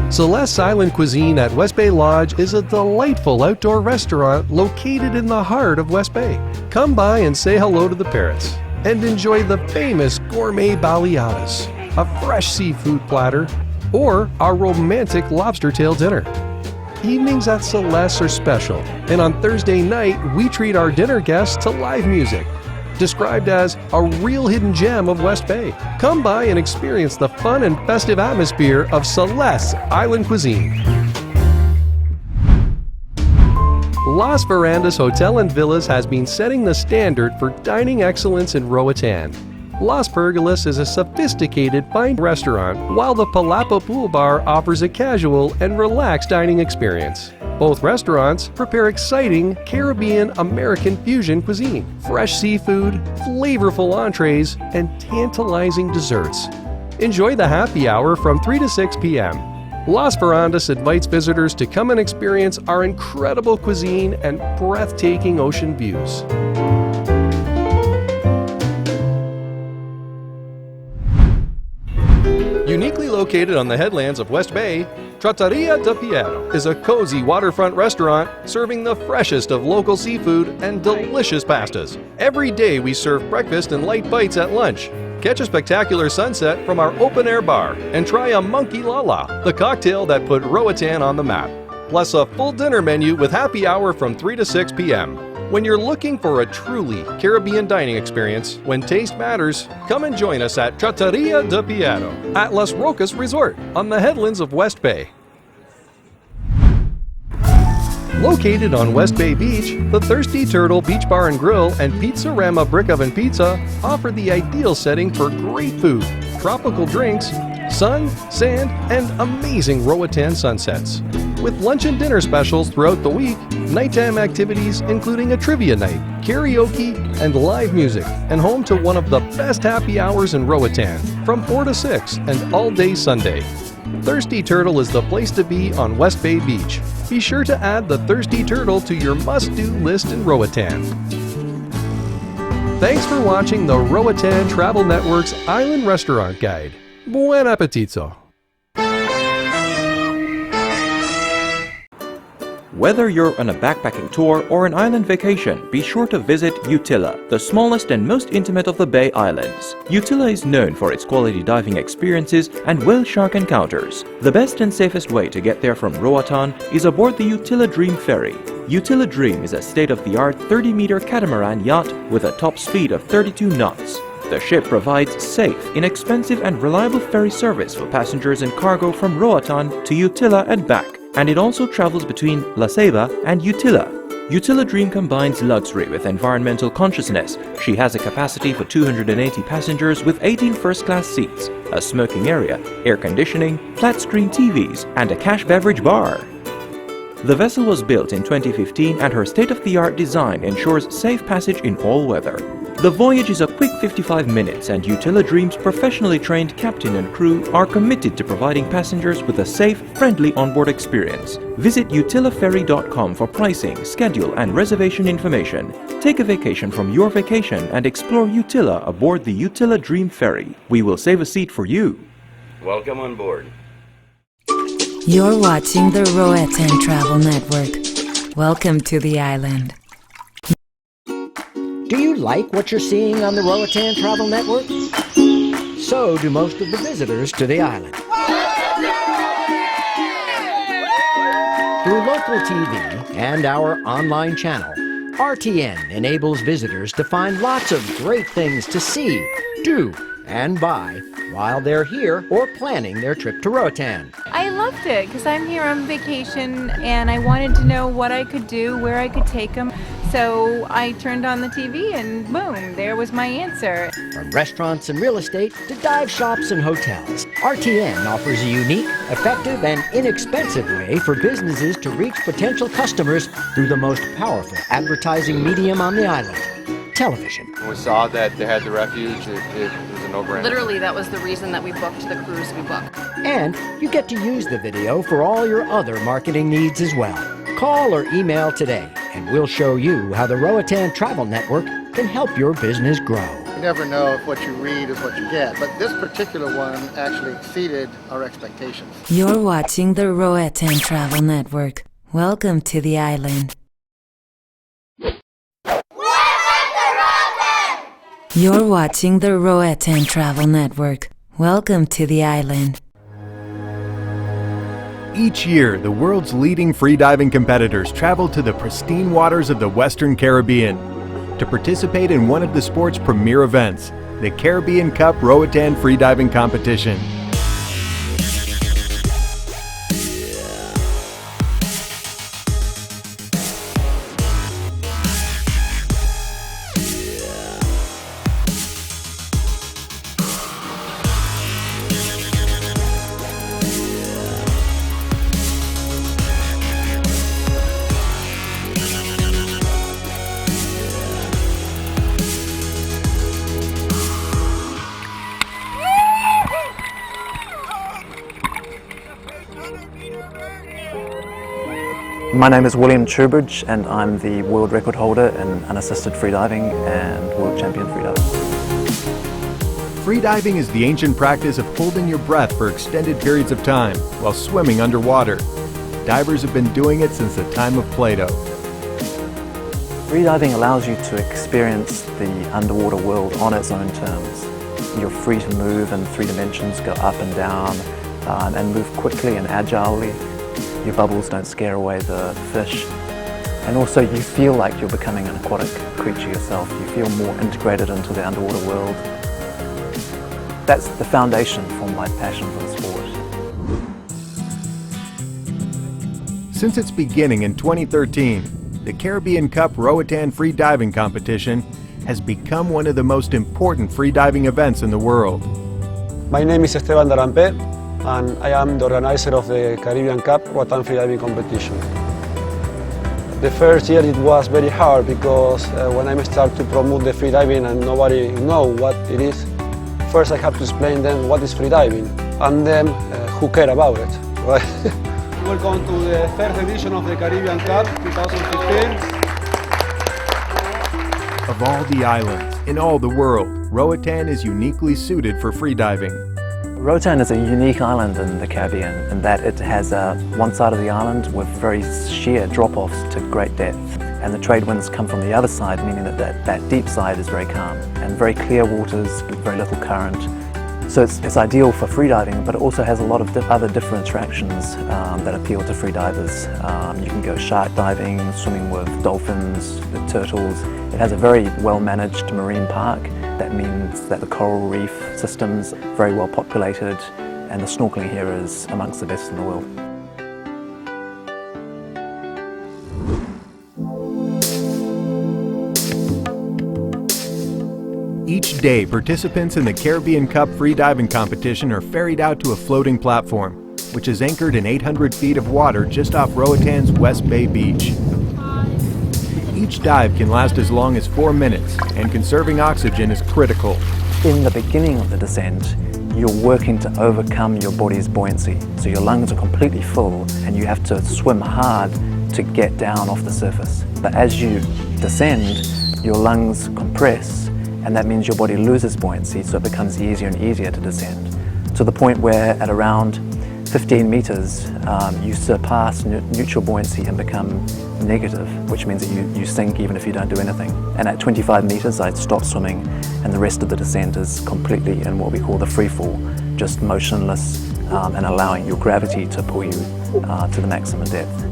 Celeste's Island Cuisine at West Bay Lodge is a delightful outdoor restaurant located in the heart of West Bay. Come by and say hello to the parrots and enjoy the famous gourmet baleadas, a fresh seafood platter, or our romantic lobster tail dinner. Evenings at Celeste's are special, and on Thursday night, we treat our dinner guests to live music, described as a real hidden gem of West Bay. Come by and experience the fun and festive atmosphere of Celeste's Island Cuisine. Las Verandas Hotel and Villas has been setting the standard for dining excellence in Roatan. Las Pergolas is a sophisticated fine restaurant, while the Palapa Pool Bar offers a casual and relaxed dining experience. Both restaurants prepare exciting Caribbean-American fusion cuisine, fresh seafood, flavorful entrees, and tantalizing desserts. Enjoy the happy hour from 3 to 6 p.m. Las Verandas invites visitors to come and experience our incredible cuisine and breathtaking ocean views. Uniquely located on the headlands of West Bay, Trattoria de Piero is a cozy waterfront restaurant serving the freshest of local seafood and delicious pastas. Every day we serve breakfast and light bites at lunch. Catch a spectacular sunset from our open-air bar and try a Monkey Lala, the cocktail that put Roatan on the map. Plus a full dinner menu with happy hour from 3 to 6 p.m. When you're looking for a truly Caribbean dining experience, when taste matters, come and join us at Trattoria de Piero at Las Rocas Resort on the headlands of West Bay. Located on West Bay Beach, the Thirsty Turtle Beach Bar and Grill and Pizzarama Brick Oven Pizza offer the ideal setting for great food, tropical drinks, sun, sand, and amazing Roatan sunsets. With lunch and dinner specials throughout the week, nighttime activities including a trivia night, karaoke, and live music, and home to one of the best happy hours in Roatan from 4 to 6 and all day Sunday. Thirsty Turtle is the place to be on West Bay Beach. Be sure to add the Thirsty Turtle to your must-do list in Roatan. Thanks for watching the Roatan Travel Network's Island Restaurant Guide. Buen appetito! Whether you're on a backpacking tour or an island vacation, be sure to visit Utila, the smallest and most intimate of the Bay Islands. Utila is known for its quality diving experiences and whale shark encounters. The best and safest way to get there from Roatan is aboard the Utila Dream Ferry. Utila Dream is a state-of-the-art 30-meter catamaran yacht with a top speed of 32 knots. The ship provides safe, inexpensive and reliable ferry service for passengers and cargo from Roatan to Utila and back. And it also travels between La Ceiba and Utila. Utila Dream combines luxury with environmental consciousness. She has a capacity for 280 passengers with 18 first-class seats, a smoking area, air conditioning, flat-screen TVs, and a cash beverage bar. The vessel was built in 2015 and her state-of-the-art design ensures safe passage in all weather. The voyage is a quick 55 minutes and Utila Dream's professionally trained captain and crew are committed to providing passengers with a safe, friendly onboard experience. Visit utilaferry.com for pricing, schedule and reservation information. Take a vacation from your vacation and explore Utila aboard the Utila Dream Ferry. We will save a seat for you. Welcome on board. You're watching the Roatan Travel Network. Welcome to the island. Do you like what you're seeing on the Roatan Travel Network? So do most of the visitors to the island. Through local TV and our online channel, RTN enables visitors to find lots of great things to see, do, and buy while they're here or planning their trip to Roatan. I loved it because I'm here on vacation and I wanted to know what I could do, where I could take them. So I turned on the TV and boom, there was my answer. From restaurants and real estate to dive shops and hotels, RTN offers a unique, effective, and inexpensive way for businesses to reach potential customers through the most powerful advertising medium on the island, television. When we saw that they had the refuge, it was a no-brainer. Literally, that was the reason that we booked the cruise we booked. And you get to use the video for all your other marketing needs as well. Call or email today, and we'll show you how the Roatan Travel Network can help your business grow. You never know if what you read is what you get, but this particular one actually exceeded our expectations. You're watching the Roatan Travel Network. Welcome to the island. You're watching the Roatan Travel Network. Welcome to the island. Each year, the world's leading freediving competitors travel to the pristine waters of the Western Caribbean to participate in one of the sport's premier events, the Caribbean Cup Roatan Freediving Competition. My name is William Trubridge and I'm the world record holder in unassisted freediving and world champion freediver. Freediving is the ancient practice of holding your breath for extended periods of time while swimming underwater. Divers have been doing it since the time of Plato. Freediving allows you to experience the underwater world on its own terms. You're free to move in 3 dimensions, go up and down, and move quickly and agilely. Your bubbles don't scare away the fish. And also you feel like you're becoming an aquatic creature yourself. You feel more integrated into the underwater world. That's the foundation for my passion for the sport. Since its beginning in 2013, the Caribbean Cup Roatan Freediving Competition has become one of the most important freediving events in the world. My name is Esteban Darampe, and I am the organizer of the Caribbean Cup Roatan Freediving Competition. The first year it was very hard because when I started to promote the freediving and nobody knows what it is, first I have to explain them what is freediving and then who care about it, right? Welcome to the first edition of the Caribbean Cup 2015. Of all the islands in all the world, Roatan is uniquely suited for freediving. Roatan is a unique island in the Caribbean in that it has one side of the island with very sheer drop-offs to great depth, and the trade winds come from the other side, meaning that deep side is very calm and very clear waters with very little current. So it's ideal for freediving, but it also has a lot of other different attractions that appeal to freedivers. You can go shark diving, swimming with dolphins, the turtles. It has a very well-managed marine park. That means that the coral reef system's very well populated and the snorkeling here is amongst the best in the world. Each day, participants in the Caribbean Cup Freediving Competition are ferried out to a floating platform. which is anchored in 800 feet of water just off Roatan's West Bay beach. Each dive can last as long as 4 minutes, and conserving oxygen is critical. In the beginning of the descent, you're working to overcome your body's buoyancy. So your lungs are completely full and you have to swim hard to get down off the surface. But as you descend, your lungs compress, and that means your body loses buoyancy, so it becomes easier and easier to descend, to the point where at around 15 meters, you surpass neutral buoyancy and become negative, which means that you sink even if you don't do anything. And at 25 meters, I'd stop swimming, and the rest of the descent is completely in what we call the free fall, just motionless and allowing your gravity to pull you to the maximum depth.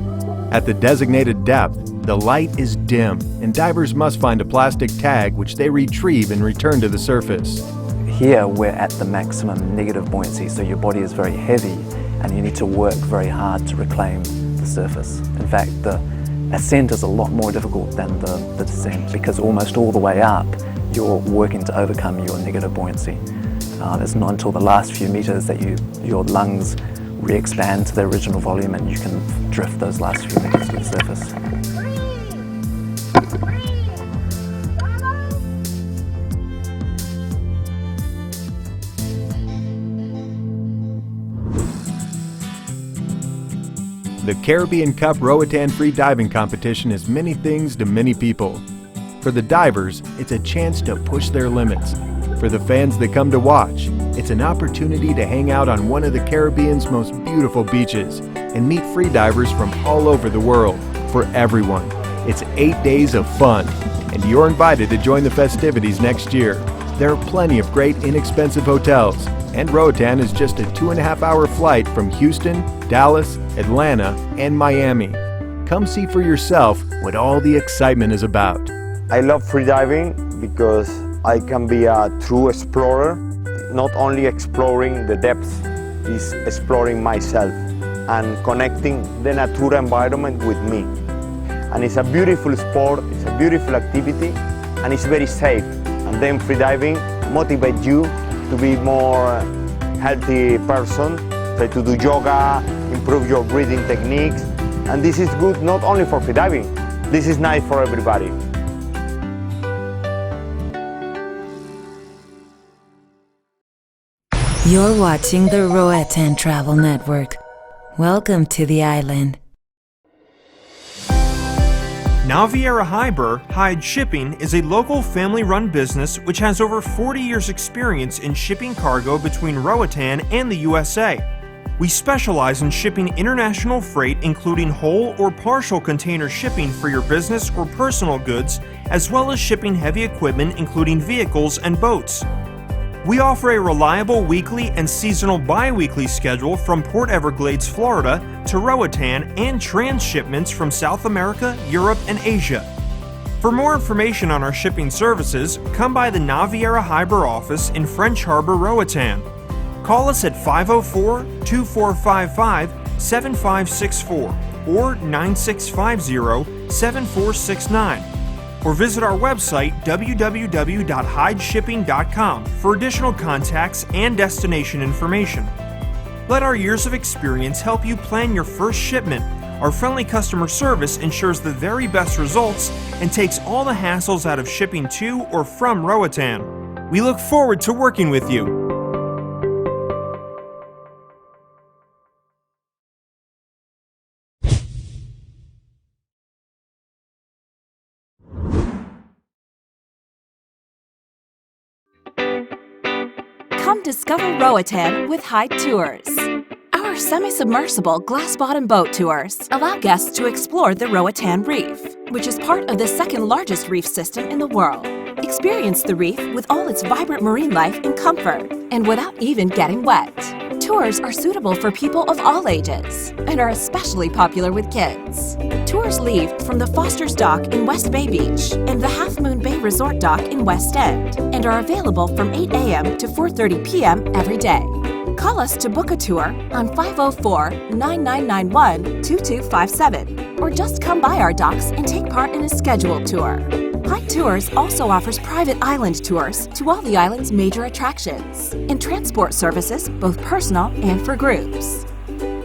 At the designated depth, the light is dim, and divers must find a plastic tag which they retrieve and return to the surface. Here we're at the maximum negative buoyancy, so your body is very heavy and you need to work very hard to reclaim the surface. In fact, the ascent is a lot more difficult than the descent, because almost all the way up you're working to overcome your negative buoyancy. It's not until the last few meters that your lungs re-expand to their original volume and you can drift those last few meters to the surface. The Caribbean Cup Roatan Free Diving Competition is many things to many people. For the divers, it's a chance to push their limits. For the fans that come to watch, it's an opportunity to hang out on one of the Caribbean's most beautiful beaches and meet free divers from all over the world. For everyone, it's 8 days of fun, and you're invited to join the festivities next year. There are plenty of great inexpensive hotels, and Roatan is just a 2.5-hour flight from Houston, Dallas, Atlanta, and Miami. Come see for yourself what all the excitement is about. I love freediving because I can be a true explorer. Not only exploring the depths, is exploring myself and connecting the natural environment with me. And it's a beautiful sport, it's a beautiful activity, and it's very safe. And then freediving motivates you to be more healthy person, try to do yoga, improve your breathing techniques. And this is good not only for freediving, this is nice for everybody. You're watching the Roatan Travel Network. Welcome to the island. Naviera Hyber Hyde Shipping is a local family-run business which has over 40 years' experience in shipping cargo between Roatan and the USA. We specialize in shipping international freight, including whole or partial container shipping for your business or personal goods, as well as shipping heavy equipment, including vehicles and boats. We offer a reliable weekly and seasonal bi-weekly schedule from Port Everglades, Florida to Roatan, and transshipments from South America, Europe, and Asia. For more information on our shipping services, come by the Naviera Hyber office in French Harbor, Roatan. Call us at 504-2455-7564 or 9650-7469. Or visit our website www.hydeshipping.com for additional contacts and destination information. Let our years of experience help you plan your first shipment. Our friendly customer service ensures the very best results and takes all the hassles out of shipping to or from Roatan. We look forward to working with you. Come discover Roatan with Hyde Tours. Our semi-submersible glass-bottom boat tours allow guests to explore the Roatan Reef, which is part of the second largest reef system in the world. Experience the reef with all its vibrant marine life in comfort and without even getting wet. Tours are suitable for people of all ages and are especially popular with kids. Tours leave from the Foster's Dock in West Bay Beach and the Half Moon Bay Resort Dock in West End and are available from 8 a.m. to 4:30 p.m. every day. Call us to book a tour on 504-9991-2257 or just come by our docks and take part in a scheduled tour. Hyde Tours also offers private island tours to all the island's major attractions and transport services, both personal and for groups.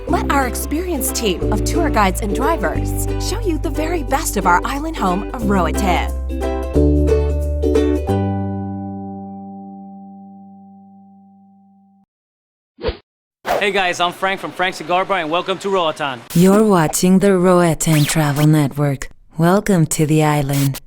Let our experienced team of tour guides and drivers show you the very best of our island home of Roatan. Hey guys, I'm Frank from Frank's Cigar Bar and welcome to Roatan. You're watching the Roatan Travel Network. Welcome to the island.